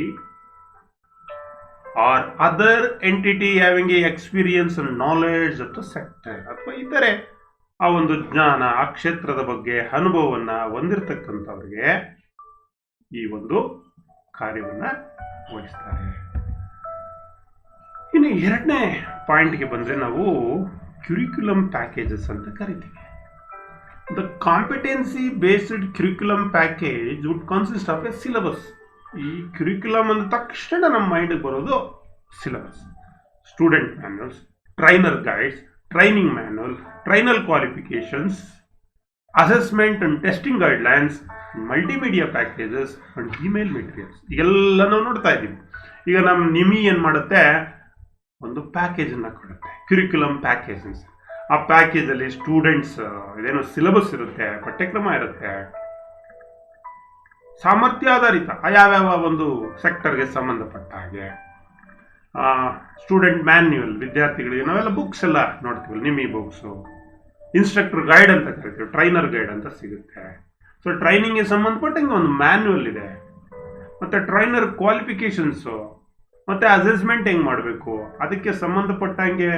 or other entity having a experience and knowledge of the sector, ಅಥವಾ ಇತರೆ ಆ ಒಂದು ಜ್ಞಾನ, ಆ ಕ್ಷೇತ್ರದ ಬಗ್ಗೆ ಅನುಭವವನ್ನ ಹೊಂದಿರತಕ್ಕಂಥವ್ರಿಗೆ ಈ ಒಂದು ಕಾರ್ಯವನ್ನ ವಹಿಸ್ತಾರೆ. ಇನ್ನು ಎರಡನೇ ಪಾಯಿಂಟ್ಗೆ ಬಂದ್ರೆ ನಾವು ಕ್ಯೂರಿಕ್ಯುಲಮ್ ಪ್ಯಾಕೇಜಸ್ ಅಂತ ಕರಿತೀವಿ. The competency based curriculum package would consist of a syllabus. ಈ ಕ್ಯೂರಿಕ್ಯುಲಮ್ ಅಂದ ತಕ್ಷಣ ನಮ್ಮ ಮೈಂಡ್ಗೆ ಬರೋದು syllabus, student manuals, trainer guides, training manual, trainer qualifications, assessment and testing guidelines, multimedia packages and email materials. ಈಗೆಲ್ಲ ನಾವು ನೋಡ್ತಾ ಇದ್ದೀವಿ. ಈಗ ನಮ್ಮ ನಿಮಿ ಏನು ಮಾಡುತ್ತೆ, ಒಂದು ಪ್ಯಾಕೇಜನ್ನು ಕೊಡುತ್ತೆ, ಕ್ಯೂರಿಕ್ಯುಲಮ್ ಪ್ಯಾಕೇಜಸ್. ಆ ಪ್ಯಾಕೇಜಲ್ಲಿ ಸ್ಟೂಡೆಂಟ್ಸ್ ಇದೇನೋ ಸಿಲೆಬಸ್ ಇರುತ್ತೆ, ಪಠ್ಯಕ್ರಮ ಇರುತ್ತೆ, ಸಾಮರ್ಥ್ಯಾಧಾರಿತ ಯಾವ್ಯಾವ ಒಂದು ಸೆಕ್ಟರ್ಗೆ ಸಂಬಂಧಪಟ್ಟ ಹಾಗೆ ಸ್ಟೂಡೆಂಟ್ ಮ್ಯಾನ್ಯುವಲ್, ವಿದ್ಯಾರ್ಥಿಗಳಿಗೆ ನಾವೆಲ್ಲ ಬುಕ್ಸ್ ಎಲ್ಲ ನೋಡ್ತೀವಿ, ನಿಮಿ ಬುಕ್ಸು, ಇನ್ಸ್ಟ್ರಕ್ಟರ್ ಗೈಡ್ ಅಂತ ಕರಿತೀವಿ, ಟ್ರೈನರ್ ಗೈಡ್ ಅಂತ ಸಿಗುತ್ತೆ. ಸೊ ಟ್ರೈನಿಂಗ್ಗೆ ಸಂಬಂಧಪಟ್ಟಂಗೆ ಒಂದು ಮ್ಯಾನ್ಯುವಲ್ ಇದೆ, ಮತ್ತು ಟ್ರೈನರ್ ಕ್ವಾಲಿಫಿಕೇಶನ್ಸು, ಮತ್ತು ಅಸೆಸ್ಮೆಂಟ್ ಹೆಂಗೆ ಮಾಡಬೇಕು ಅದಕ್ಕೆ ಸಂಬಂಧಪಟ್ಟಂಗೆ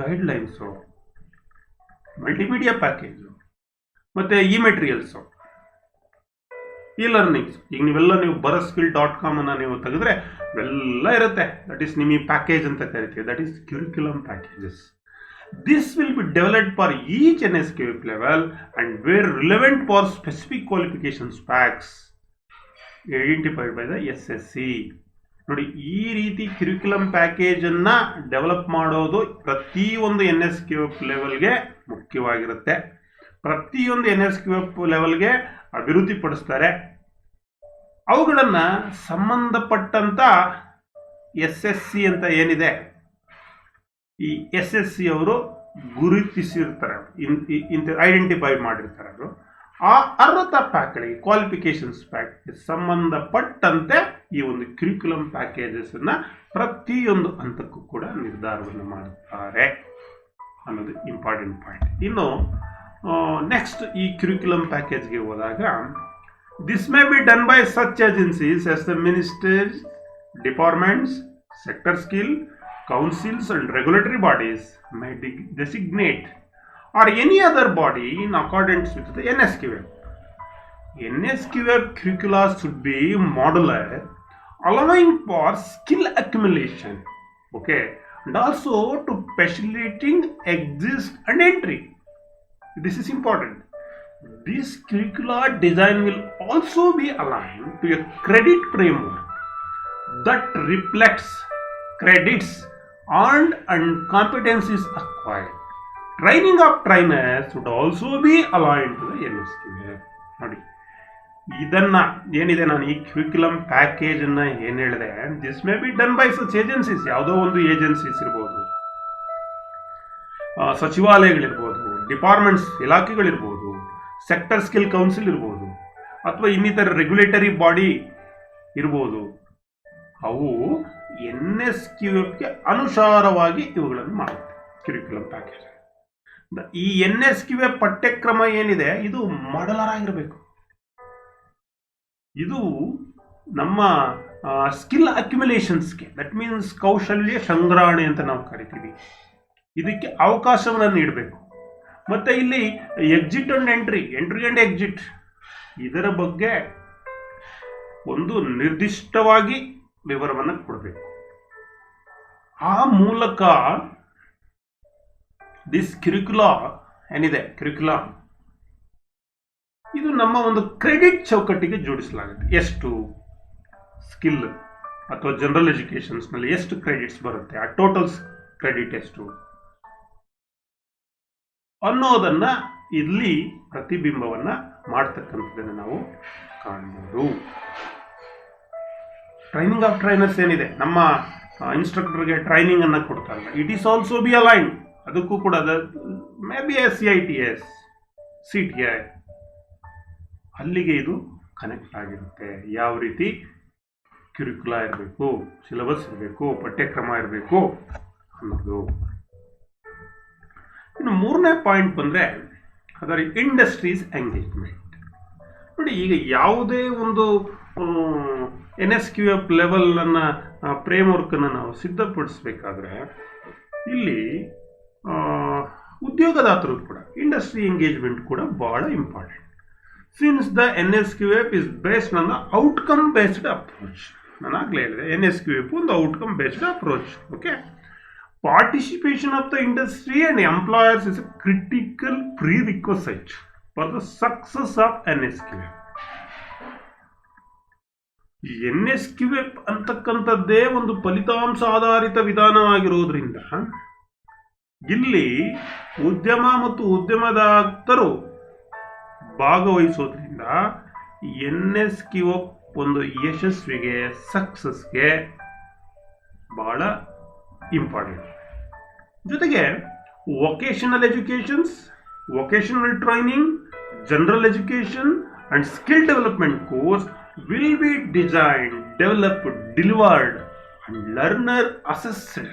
ಗೈಡ್ಲೈನ್ಸು, ಮಲ್ಟಿಮೀಡಿಯಾ ಪ್ಯಾಕೇಜು, ಮತ್ತು ಇ ಮೆಟೀರಿಯಲ್ಸು, ಇ ಲರ್ನಿಂಗ್ಸ್. ಈಗ ನೀವು ಬರಸ್ಕಿಲ್.com ಅನ್ನ ನೀವು ತೆಗೆದ್ರೆ ಇವೆಲ್ಲ ಇರುತ್ತೆ. ದಟ್ ಈಸ್ ನಿಮಗೆ ಪ್ಯಾಕೇಜ್ ಅಂತ ಕರಿತೀವಿ. That is curriculum packages. This will be developed for each NSQF level and where relevant for specific qualifications packs identified by the SSC. ನೋಡಿ, ಈ ರೀತಿ ಕ್ಯೂರಿಕ್ಯುಲಮ್ ಪ್ಯಾಕೇಜ್ ಅನ್ನ ಡೆವಲಪ್ ಮಾಡೋದು ಪ್ರತಿಯೊಂದು NSQF ಲೆವೆಲ್ಗೆ ಮುಖ್ಯವಾಗಿರುತ್ತೆ. ಪ್ರತಿಯೊಂದು NSQF ಲೆವೆಲ್ಗೆ ಅಭಿವೃದ್ಧಿಪಡಿಸ್ತಾರೆ. ಅವುಗಳನ್ನ ಸಂಬಂಧಪಟ್ಟಂತ SSC ಅಂತ ಏನಿದೆ, ಈ SSC ಅವರು ಗುರುತಿಸಿರ್ತಾರೆ, ಐಡೆಂಟಿಫೈ ಮಾಡಿರ್ತಾರೆ. ಅವರು ಆ ಅರ್ಹತಾ ಪ್ಯಾಕ್ಗಳಿಗೆ, ಕ್ವಾಲಿಫಿಕೇಶನ್ಸ್ ಪ್ಯಾಕ್ ಸಂಬಂಧಪಟ್ಟಂತೆ ಈ ಒಂದು ಕ್ಯೂರಿಕ್ಯುಲಮ್ ಪ್ಯಾಕೇಜಸ್ ಅನ್ನ ಪ್ರತಿಯೊಂದು ಹಂತಕ್ಕೂ ಕೂಡ ನಿರ್ಧಾರವನ್ನು ಮಾಡುತ್ತಾರೆ ಅನ್ನೋದು ಇಂಪಾರ್ಟೆಂಟ್ ಪಾಯಿಂಟ್. ಇನ್ನು ನೆಕ್ಸ್ಟ್ ಈ ಕ್ಯೂರಿಕ್ಯುಲಮ್ ಪ್ಯಾಕೇಜ್ಗೆ ಹೋದಾಗ, this may be done by such agencies as the ministers, departments, sector skill councils and regulatory bodies may designate or any other body in accordance with the NSQF. NSQF curricula should be modular, allowing for skill accumulation, okay, and also to facilitating exit and entry. This is important. This curricular design will also be aligned to a credit framework that reflects credits earned and competencies acquired. Training of trainers would also be aligned to the NSQF. ನೋಡಿ, ಇದನ್ನ ಏನಿದೆ, ನಾನು ಈ ಕ್ಯೂರಿಕ್ಯುಲಮ್ package ಅನ್ನ ಏನ್ ಹೇಳಿದೆ, this may be done by such agencies. ಯಾವುದೋ ಒಂದು ಏಜೆನ್ಸೀಸ್ ಇರ್ಬೋದು, ಸಚಿವಾಲಯಗಳಿರ್ಬೋದು, ಡಿಪಾರ್ಟ್ಮೆಂಟ್ಸ್ ಇಲಾಖೆಗಳಿರ್ಬೋದು, ಸೆಕ್ಟರ್ ಸ್ಕಿಲ್ ಕೌನ್ಸಿಲ್ ಇರ್ಬೋದು, ಅಥವಾ ಇನ್ನಿತರ ರೆಗ್ಯುಲೇಟರಿ ಬಾಡಿ ಇರ್ಬೋದು. ಅವು NSQFಗೆ ಅನುಸಾರವಾಗಿ ಇವುಗಳನ್ನು ಮಾಡುತ್ತೆ ಕ್ಯೂರಿಕ್ಯುಲಮ್ ಪ್ಯಾಕೇಜ್. ಈ NSQF ಪಠ್ಯಕ್ರಮ ಏನಿದೆ, ಇದು ಮಾಡಲರ್ ಆಗಿರಬೇಕು. ಇದು ನಮ್ಮ ಸ್ಕಿಲ್ ಅಕ್ಯುಮುಲೇಷನ್ಸ್ಗೆ, ದಟ್ ಮೀನ್ಸ್ ಕೌಶಲ್ಯ ಸಂಗ್ರಹಣೆ ಅಂತ ನಾವು ಕರಿತೀವಿ, ಇದಕ್ಕೆ ಅವಕಾಶವನ್ನು ನೀಡಬೇಕು. ಮತ್ತು ಇಲ್ಲಿ exit and entry and exit, ಇದರ ಬಗ್ಗೆ ಒಂದು ನಿರ್ದಿಷ್ಟವಾಗಿ ವಿವರವನ್ನು ಕೊಡಬೇಕು. ಆ ಮೂಲಕ ದಿಸ್ ಕ್ಯುರಿಕ್ಯುಲಮ್ ಇದು ನಮ್ಮ ಒಂದು ಕ್ರೆಡಿಟ್ ಚೌಕಟ್ಟಿಗೆ ಜೋಡಿಸಲಾಗುತ್ತೆ. ಎಷ್ಟು ಸ್ಕಿಲ್ ಅಥವಾ ಜನರಲ್ ಎಜುಕೇಶನ್ಸ್ನಲ್ಲಿ ಎಷ್ಟು ಕ್ರೆಡಿಟ್ಸ್ ಬರುತ್ತೆ, ಆ ಟೋಟಲ್ ಕ್ರೆಡಿಟ್ ಎಷ್ಟು ಅನ್ನೋದನ್ನ ಇಲ್ಲಿ ಪ್ರತಿಬಿಂಬವನ್ನ ಮಾಡ್ತಕ್ಕಂಥದ್ದನ್ನು ನಾವು ಕಾಣಬಹುದು. ಟ್ರೈನಿಂಗ್ ಆಫ್ ಟ್ರೈನರ್ಸ್ ಏನಿದೆ, ನಮ್ಮ ಇನ್ಸ್ಟ್ರಕ್ಟರ್ಗೆ ಟ್ರೈನಿಂಗ್ ಅನ್ನ ಕೊಡ್ತಾರಲ್ಲ, it is also be align, ಅದಕ್ಕೂ ಕೂಡ ಮೇ ಬಿ CITS CTI ಅಲ್ಲಿಗೆ ಇದು ಕನೆಕ್ಟ್ ಆಗಿರುತ್ತೆ. ಯಾವ ರೀತಿ ಕ್ಯುರಿಕ್ಯುಲಾ ಇರಬೇಕು, ಸಿಲೆಬಸ್ ಇರಬೇಕು, ಪಠ್ಯಕ್ರಮ ಇರಬೇಕು ಅನ್ನೋದು. ಇನ್ನು ಮೂರನೇ ಪಾಯಿಂಟ್ ಬಂದರೆ ಅದರ ಇಂಡಸ್ಟ್ರೀಸ್ ಎಂಗೇಜ್ಮೆಂಟ್. ನೋಡಿ, ಈಗ ಯಾವುದೇ ಒಂದು NSQF ಲೆವೆಲನ್ನು ಫ್ರೇಮ್ವರ್ಕನ್ನು ನಾವು ಸಿದ್ಧಪಡಿಸಬೇಕಾದ್ರೆ ಇಲ್ಲಿ ಉದ್ಯೋಗದಾತರು ಕೂಡ ಇಂಡಸ್ಟ್ರಿ ಎಂಗೇಜ್ಮೆಂಟ್ ಕೂಡ ಬಹಳ important. Since the NSQF is based on the outcome based approach. ನಾನು ಆಗಲೇ ಹೇಳಿದೆ, NSQF ಒಂದು outcome based approach. Okay, participation of the industry and employers is a critical prerequisite for the success of NSQF. NSQF ಅಂತಕ್ಕಂಥದ್ದೇ ಒಂದು ಫಲಿತಾಂಶ ಆಧಾರಿತ ವಿಧಾನವಾಗಿರೋದ್ರಿಂದ ಇಲ್ಲಿ ಉದ್ಯಮ ಮತ್ತು ಉದ್ಯಮದಾತರು ಭಾಗವಹಿಸೋದ್ರಿಂದ NSQF ಒಂದು ಯಶಸ್ವಿಗೆ, ಸಕ್ಸಸ್ಗೆ ಬಹಳ ಇಂಪಾರ್ಟೆಂಟ್. ಜೊತೆಗೆ vocational educations, vocational training, general education and skill development course will be designed, developed, delivered and learner assessed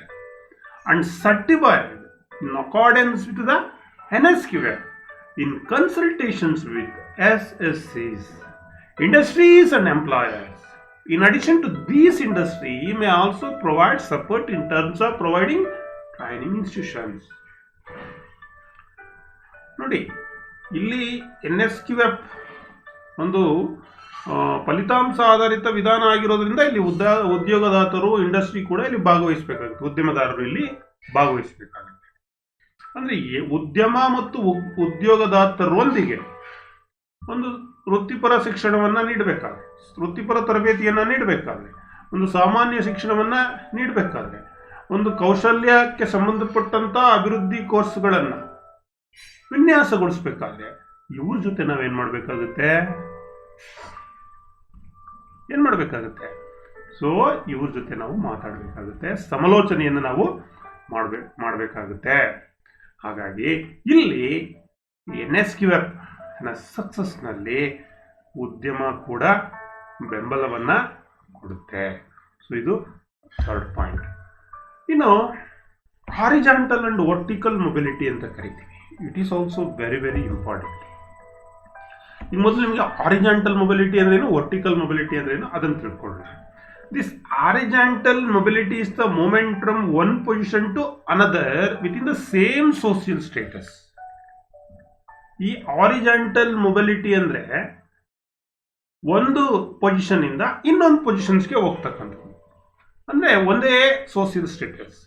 and certified in accordance with the NSQF in consultations with SSCs, industries and employers. In addition to these, industry may also provide support in terms of providing training institutions. ನೋಡಿ, ಇಲ್ಲಿ NSQF ಒಂದು ಫಲಿತಾಂಶ ಆಧಾರಿತ ವಿಧಾನ ಆಗಿರೋದ್ರಿಂದ ಇಲ್ಲಿ ಉದ್ಯೋಗದಾತರು, industry ಕೂಡ ಇಲ್ಲಿ ಭಾಗವಹಿಸಬೇಕಾಗುತ್ತೆ, ಉದ್ಯಮದಾರರು ಇಲ್ಲಿ ಭಾಗವಹಿಸಬೇಕಾಗುತ್ತೆ. ಅಂದರೆ ಉದ್ಯಮ ಮತ್ತು ಉದ್ಯೋಗದಾತರೊಂದಿಗೆ ಒಂದು ವೃತ್ತಿಪರ ಶಿಕ್ಷಣವನ್ನು ನೀಡಬೇಕಾದ್ರೆ, ವೃತ್ತಿಪರ ತರಬೇತಿಯನ್ನು ನೀಡಬೇಕಾದ್ರೆ, ಒಂದು ಸಾಮಾನ್ಯ ಶಿಕ್ಷಣವನ್ನು ನೀಡಬೇಕಾದ್ರೆ, ಒಂದು ಕೌಶಲ್ಯಕ್ಕೆ ಸಂಬಂಧಪಟ್ಟಂಥ ಅಭಿವೃದ್ಧಿ ಕೋರ್ಸ್ಗಳನ್ನು ವಿನ್ಯಾಸಗೊಳಿಸಬೇಕಾದ್ರೆ ಇವ್ರ ಜೊತೆ ನಾವೇನು ಮಾಡಬೇಕಾಗುತ್ತೆ? ಸೊ ಇವ್ರ ಜೊತೆ ನಾವು ಮಾತಾಡಬೇಕಾಗುತ್ತೆ, ಸಮಾಲೋಚನೆಯನ್ನು ನಾವು ಮಾಡಬೇಕಾಗುತ್ತೆ. ಹಾಗಾಗಿ ಇಲ್ಲಿ NSQF ಸಕ್ಸಸ್ನಲ್ಲಿ ಉದ್ಯಮ ಕೂಡ ಬೆಂಬಲವನ್ನು ಕೊಡುತ್ತೆ. ಸೊ ಇದು ಥರ್ಡ್ ಪಾಯಿಂಟ್. ಇನ್ನು ಹಾರಿಜಾಂಟಲ್ ಅಂಡ್ ವರ್ಟಿಕಲ್ ಮೊಬಿಲಿಟಿ ಅಂತ ಕರಿತೀವಿ. It is also very very important. ಈಗ ಮೊದಲು ನಿಮಗೆ ಹಾರಿಜಾಂಟಲ್ ಮೊಬಿಲಿಟಿ ಅಂದ್ರೇನು, ವರ್ಟಿಕಲ್ ಮೊಬಿಲಿಟಿ ಅಂದ್ರೇನು ಅದನ್ನು ತಿಳ್ಕೊಳ್ಳೋಣ. This horizontal mobility is the movement from one position to another within the same social status. ಈ ಹಾರಿಜಾಂಟಲ್ ಮೊಬಿಲಿಟಿ ಅಂದ್ರೆ ಒಂದು ಪೊಸಿಷನ್ ಇಂದ ಇನ್ನೊಂದು ಪೊಸಿಷನ್ಸ್ಗೆ ಹೋಗ್ತಕ್ಕಂಥದ್ದು, ಅಂದ್ರೆ ಒಂದೇ ಸೋಷಿಯಲ್ ಸ್ಟೇಟಸ್.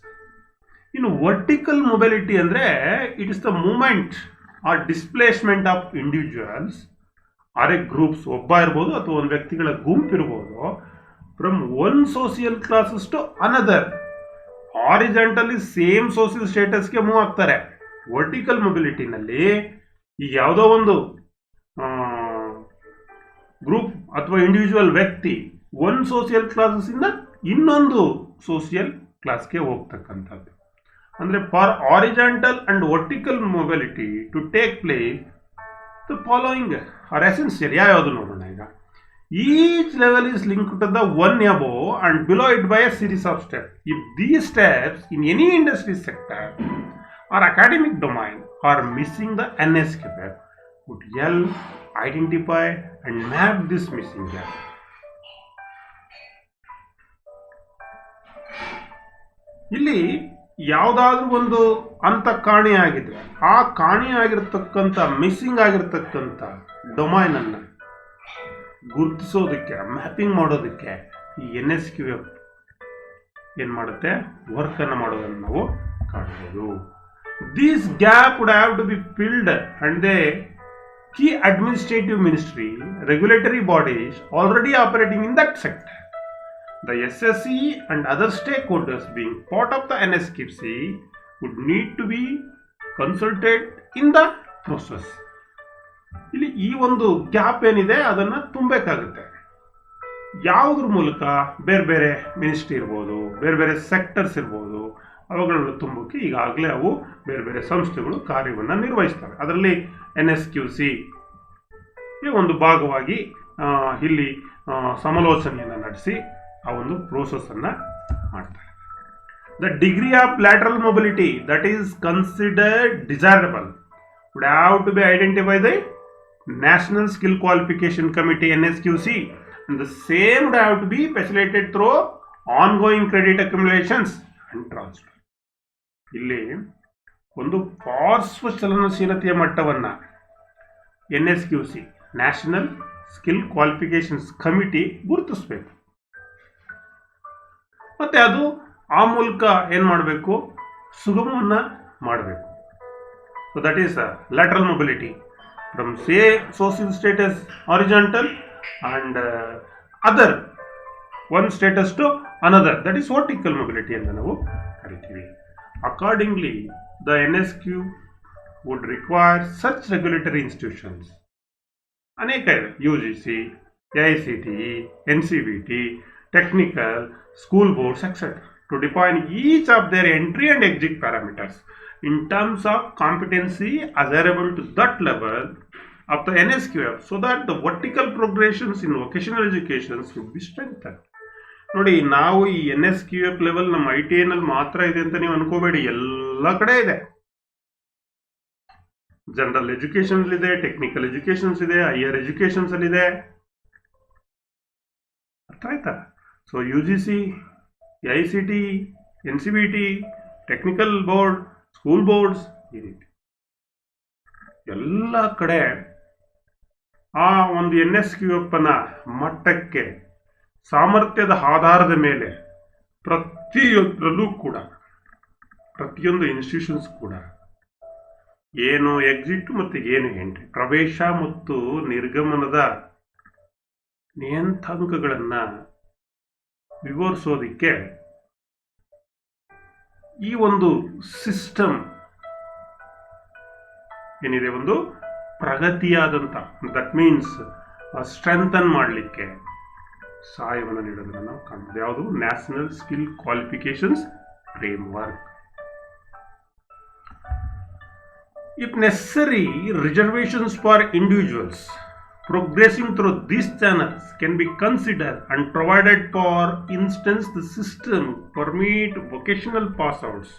ಇನ್ನು ವರ್ಟಿಕಲ್ ಮೊಬಿಲಿಟಿ ಅಂದ್ರೆ it is the movement R displacement of individuals or a groups, ಒಬ್ಬ ಇರ್ಬೋದು ಅಥವಾ ಒಂದು ವ್ಯಕ್ತಿಗಳ ಗುಂಪು ಇರ್ಬೋದು, from one social classes to another. Horizontally same social ಸ್ಟೇಟಸ್ಗೆ ಮೂವ್ ಆಗ್ತಾರೆ. ವರ್ಟಿಕಲ್ ಮೊಬಿಲಿಟಿನಲ್ಲಿ ಈಗ ಯಾವುದೋ ಒಂದು ಗ್ರೂಪ್ ಅಥವಾ ಇಂಡಿವಿಜುವಲ್ ವ್ಯಕ್ತಿ ಒಂದು ಸೋಷಿಯಲ್ ಕ್ಲಾಸಸ್ ಇಂದ ಇನ್ನೊಂದು ಸೋಷಿಯಲ್ ಕ್ಲಾಸ್ಗೆ ಹೋಗ್ತಕ್ಕಂಥದ್ದು. ಅಂದರೆ for horizontal and vertical mobility to take place the following are essential. ಯಾವ್ಯಾವುದು ನೋಡೋಣ ಈಗ. Each level is linked to the one above and below it by a series of steps. If these steps in any industry sector or academic domain are missing, the NSQF would help identify and map this missing gap. ಇಲ್ಲಿ ಯಾವುದಾದ್ರೂ ಒಂದು ಅಂತ ಕಾಣೆಯಾಗಿದೆ, ಆ ಕಾಣೆಯಾಗಿರ್ತಕ್ಕಂಥ missing ಆಗಿರ್ತಕ್ಕಂಥ ಡೊಮೈನನ್ನು ಗುರುತಿಸೋದಕ್ಕೆ, mapping ಮಾಡೋದಕ್ಕೆ ಈ NSQ ಏನು ಮಾಡುತ್ತೆ, ವರ್ಕನ್ನು ಮಾಡೋದನ್ನು ನಾವು ಕಾಣ್ಬೋದು. This gap would have to be filled and the key administrative ministry, regulatory bodies already operating in that sector. The SSE and other stakeholders being part of the NSQC would need to be consulted in the process. ಇಲ್ಲಿ ಈ ಒಂದು gap ಏನಿದೆ ಅದನ್ನು ತುಂಬಬೇಕಾಗುತ್ತೆ. ಯಾವುದ್ರ ಮೂಲಕ? ಬೇರೆ ಬೇರೆ ministry ಇರ್ಬೋದು, ಬೇರೆ ಬೇರೆ ಸೆಕ್ಟರ್ಸ್ ಇರ್ಬೋದು, ಅವುಗಳನ್ನು ತುಂಬಕ್ಕೆ ಈಗಾಗಲೇ ಅವು ಬೇರೆ ಬೇರೆ ಸಂಸ್ಥೆಗಳು ಕಾರ್ಯವನ್ನು ನಿರ್ವಹಿಸ್ತವೆ. ಅದರಲ್ಲಿ NSQC ಒಂದು ಭಾಗವಾಗಿ ಇಲ್ಲಿ ಸಮಾಲೋಚನೆಯನ್ನು ನಡೆಸಿ ಆ ಒಂದು ಪ್ರೋಸೆಸ್ಸನ್ನು ಮಾಡ್ತಾರೆ. The degree of lateral mobility that is considered desirable would have to be identify the national skill qualification committee NSQC, and the same would have to be facilitated through ongoing credit accumulations and transfer. ಇಲ್ಲಿ ಒಂದು ಪಾರ್ಶ್ವ ಚಲನಶೀಲತೆಯ ಮಟ್ಟವನ್ನು NSQC national skill qualifications committee ಗುರುತಿಸಬೇಕು. ಮತ್ತೆ ಅದು ಆ ಮೂಲಕ ಏನು ಮಾಡಬೇಕು, ಸುಗಮವನ್ನು ಮಾಡಬೇಕು. So that is lateral mobility from social status horizontal and other one status to another, that is vertical mobility ಎಂದು ನಾವು ಕರಿತೀವಿ. Accordingly, the NSQ would require such regulatory institutions, ಅನೇಕ ಇದೆ, UGC, AICTE, NCVT, technical, school boards, etc., to define each of their entry and exit parameters in terms of competency assignable to that level of the NSQF, so that the vertical progressions in vocational education should be strengthened. ನೋಡಿ, ನಾವು ಈ NSQF level ನಮ್ಮ ITI ಮಾತ್ರ ಇದೆ ಅಂತ ನೀವು ಅನ್ಕೋಬೇಡಿ, ಎಲ್ಲ ಕಡೆ ಇದೆ. ಜನರಲ್ ಎಜುಕೇಶನ್ ಇದೆ, ಟೆಕ್ನಿಕಲ್ ಎಜುಕೇಶನ್ಸ್ ಇದೆ, ಹೈಯರ್ ಎಜುಕೇಶನ್ಸ್ ಅಲ್ಲಿ ಇದೆ. ಅರ್ಥ ಆಯ್ತಾ? So UGC, AICTE, NCVT, technical board, school boards, ಈ ರೀತಿ ಎಲ್ಲ ಕಡೆ ಆ ಒಂದು NSQF ಮಟ್ಟಕ್ಕೆ ಸಾಮರ್ಥ್ಯದ ಆಧಾರದ ಮೇಲೆ ಪ್ರತಿಯೊಂದರಲ್ಲೂ ಕೂಡ, ಪ್ರತಿಯೊಂದು ಇನ್ಸ್ಟಿಟ್ಯೂಷನ್ಸ್ ಕೂಡ ಏನು ಎಕ್ಸಿಟ್ ಮತ್ತು ಏನು ಎಂಟ್ರಿ, ಪ್ರವೇಶ ಮತ್ತು ನಿರ್ಗಮನದ ನಿಯತಾಂಕಗಳನ್ನು ವಿವರಿಸೋದಕ್ಕೆ ಈ ಒಂದು ಸಿಸ್ಟಮ್ ಏನಿದೆ, ಒಂದು ಪ್ರಗತಿಯಾದಂಥ, ದಟ್ ಮೀನ್ಸ್ ಸ್ಟ್ರೆಂಥನ್ ಮಾಡಲಿಕ್ಕೆ ಸಹಾಯವನ್ನು ನೀಡೋದನ್ನು ನಾವು ಕಾಣ್ಬೋದು. ಯಾವುದು? National skill qualifications framework. If necessary, reservations for individuals progressing through these channels can be considered and provided. For instance, the system permit vocational pass-outs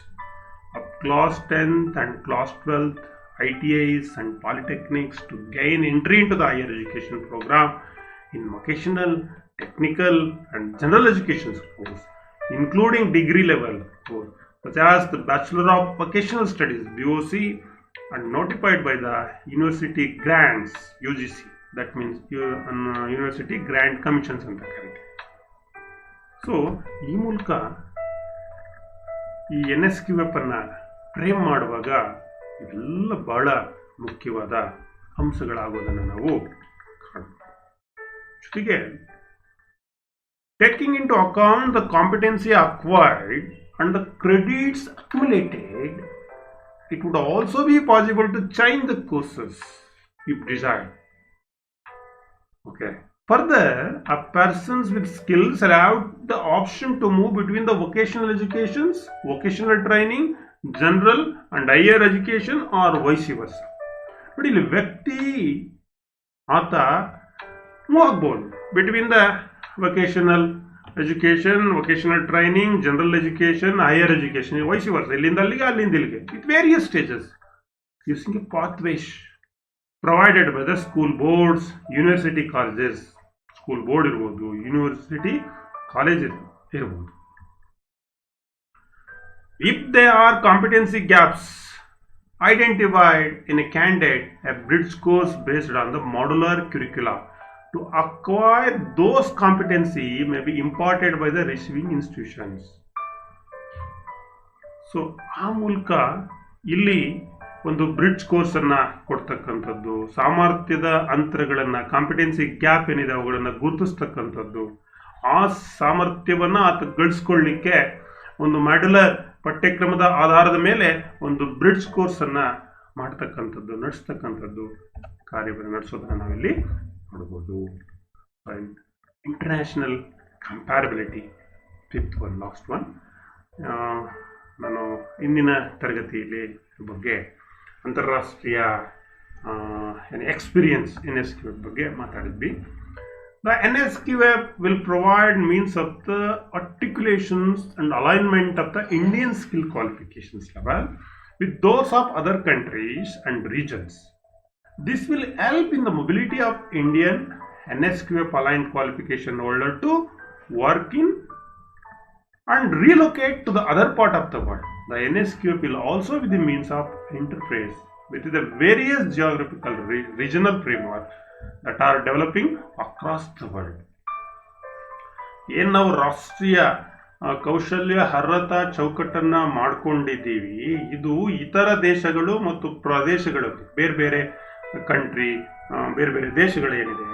of class 10th and class 12th ITIs and polytechnics to gain entry into the higher education program in vocational, technical and general education course, including degree level course such as the Bachelor of Vocational Studies BOC, and notified by the University Grants UGC, that means University Grant Commissions ಅಂತ ಕರೀತೀವಿ. So ಈ ಮೂಲಕ ಈ NSQF frame ಮಾಡುವಾಗ ಇವೆಲ್ಲ ಬಹಳ ಮುಖ್ಯವಾದ ಅಂಶಗಳಾಗೋದನ್ನು ನಾವು ಕಾಣ್ತೀವಿ. ಜೊತೆಗೆ taking into account the competency acquired and the credits accumulated, it would also be possible to change the courses if desired. Okay. Further, a persons with skills have the option to move between the vocational educations, vocational training, general and higher education, or vice versa. But ಇಲ್ಲಿ ವ್ಯಕ್ತಿ ಆತ move ಆಗ್ಬೋದು between the vocational education, vocational training, general education, higher education, vice versa, ಇಲ್ಲಿಂದ ಅಲ್ಲಿಗೆ, ಅಲ್ಲಿಂದ ಇಲ್ಲಿಗೆ, with various stages using a pathways provided by the school boards, university colleges. School board ಇರ್ಬೋದು, university college ಇರ್ಬೋದು. If there are competency gaps identified in a candidate, a bridge course based on the modular curricula to acquire those competency may be imparted by the receiving institutions. So ಆ ಮೂಲಕ ಇಲ್ಲಿ ಒಂದು bridge ಕೋರ್ಸನ್ನು ಕೊಡ್ತಕ್ಕಂಥದ್ದು, ಸಾಮರ್ಥ್ಯದ ಅಂತರಗಳನ್ನು, competency gap ಏನಿದೆ ಅವುಗಳನ್ನು ಗುರುತಿಸ್ತಕ್ಕಂಥದ್ದು, ಆ ಸಾಮರ್ಥ್ಯವನ್ನು ಆತ ಗಳಿಸ್ಕೊಳ್ಳಿಕ್ಕೆ ಒಂದು ಮಾಡ್ಯುಲರ್ ಪಠ್ಯಕ್ರಮದ ಆಧಾರದ ಮೇಲೆ ಒಂದು ಬ್ರಿಡ್ಜ್ ಕೋರ್ಸನ್ನು ಮಾಡ್ತಕ್ಕಂಥದ್ದು, ನಡೆಸ್ತಕ್ಕಂಥದ್ದು ಕಾರ್ಯವನ್ನು ನಡೆಸೋದನ್ನು ನಾವಿಲ್ಲಿ ನೋಡ್ಬೋದು. International comparability, fifth one, last one. ನಾನು ಇಂದಿನ ತರಗತಿಯಲ್ಲಿ ಬಗ್ಗೆ ಅಂತಾರಾಷ್ಟ್ರೀಯ ಎಕ್ಸ್ಪೀರಿಯನ್ಸ್ NSQF ಬಗ್ಗೆ ಮಾತಾಡಿದ್ವಿ. The NSQF will provide means of the articulations and alignment of the Indian skill qualifications level with those of other countries and regions. This will help in the mobility of Indian NSQF aligned qualification holder to work in and relocate to the other part of the world. The NSQF will also be the means of interface with the various geographical regional frameworks that are developing across the world. ಏನು ನಾವು ರಾಷ್ಟ್ರೀಯ ಕೌಶಲ್ಯ ಅರ್ಹತಾ ಚೌಕಟ್ಟನ್ನು ಮಾಡ್ಕೊಂಡಿದ್ದೀವಿ, ಇದು ಇತರ ದೇಶಗಳು ಮತ್ತು ಪ್ರದೇಶಗಳು, ಬೇರೆ ಬೇರೆ ಕಂಟ್ರಿ, ಬೇರೆ ಬೇರೆ ದೇಶಗಳೇನಿದೆ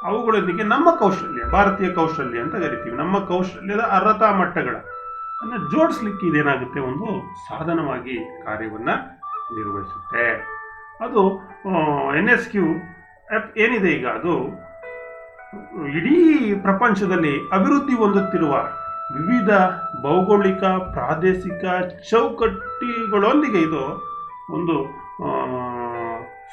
ಅವುಗಳೊಂದಿಗೆ ನಮ್ಮ ಕೌಶಲ್ಯ, ಭಾರತೀಯ ಕೌಶಲ್ಯ ಅಂತ ಕರಿತೀವಿ, ನಮ್ಮ ಕೌಶಲ್ಯದ ಅರ್ಹತಾ ಮಟ್ಟಗಳನ್ನು ಜೋಡಿಸ್ಲಿಕ್ಕೆ ಇದೇನಾಗುತ್ತೆ, ಒಂದು ಸಾಧನವಾಗಿ ಕಾರ್ಯವನ್ನು ನಿರ್ವಹಿಸುತ್ತೆ. ಅದು NSQF ಏನಿದೆ ಈಗ, ಅದು ಇಡೀ ಪ್ರಪಂಚದಲ್ಲಿ ಅಭಿವೃದ್ಧಿ ಹೊಂದುತ್ತಿರುವ ವಿವಿಧ ಭೌಗೋಳಿಕ ಪ್ರಾದೇಶಿಕ ಚೌಕಟ್ಟುಗಳೊಂದಿಗೆ ಇದು ಒಂದು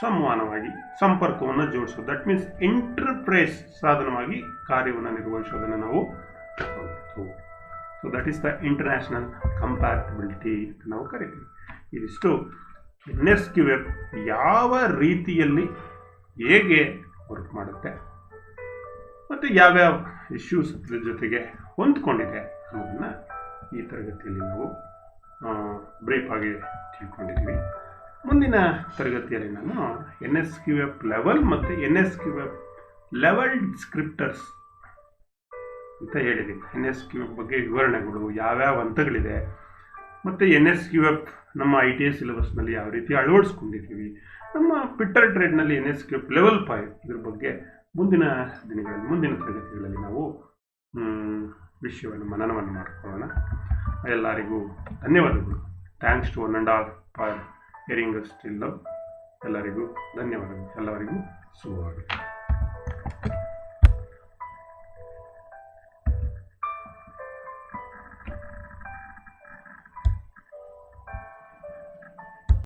ಸಂವಹನವಾಗಿ ಸಂಪರ್ಕವನ್ನು ಜೋಡಿಸೋದು, ದಟ್ ಮೀನ್ಸ್ ಇಂಟರ್ಫೇಸ್ ಸಾಧನವಾಗಿ ಕಾರ್ಯವನ್ನು ನಿರ್ವಹಿಸೋದನ್ನು ನಾವು ನೋಡ್ತೀವಿ. So that is the international compatibility ಅಂತ ನಾವು ಕರಿತೀವಿ. ಇದಿಷ್ಟು NSQF ಯಾವ ರೀತಿಯಲ್ಲಿ ಹೇಗೆ ವರ್ಕ್ ಮಾಡುತ್ತೆ ಮತ್ತು ಯಾವ್ಯಾವ ಇಶ್ಯೂಸ್ ಅದ್ರ ಜೊತೆಗೆ ಹೊಂದ್ಕೊಂಡಿದೆ ಅನ್ನೋದನ್ನು ಈ ತರಗತಿಯಲ್ಲಿ ನಾವು ಬ್ರೀಫಾಗಿ ತಿಳ್ಕೊಂಡಿದ್ವಿ. ಮುಂದಿನ ತರಗತಿಯಲ್ಲಿ ನಾನು NSQF ಲೆವೆಲ್ ಮತ್ತು NSQF ಲೆವೆಲ್ ಡಿಸ್ಕ್ರಿಪ್ಟರ್ಸ್ ಅಂತ ಹೇಳಿದ್ದೀನಿ. NSQF ಬಗ್ಗೆ ವಿವರಣೆಗಳು, ಯಾವ್ಯಾವ ಹಂತಗಳಿದೆ, ಮತ್ತು NSQF ನಮ್ಮ ITI ಸಿಲೆಬಸ್ನಲ್ಲಿ ಯಾವ ರೀತಿ ಅಳವಡಿಸ್ಕೊಂಡಿದ್ದೀವಿ, ನಮ್ಮ ಪಿಟ್ಟರ್ ಟ್ರೇಡ್ನಲ್ಲಿ NSQF ಲೆವೆಲ್ 5 ಇದ್ರ ಬಗ್ಗೆ ಮುಂದಿನ ದಿನಗಳಲ್ಲಿ, ಮುಂದಿನ ತರಗತಿಗಳಲ್ಲಿ ನಾವು ವಿಷಯವನ್ನು ಮನನವನ್ನು ಮಾಡಿಕೊಳ್ಳೋಣ. ಎಲ್ಲರಿಗೂ ಧನ್ಯವಾದಗಳು. Thanks to one and all for hearing us till now. ಎಲ್ಲರಿಗೂ ಧನ್ಯವಾದಗಳು. ಎಲ್ಲರಿಗೂ ಶುಭವಾಗಲಿ.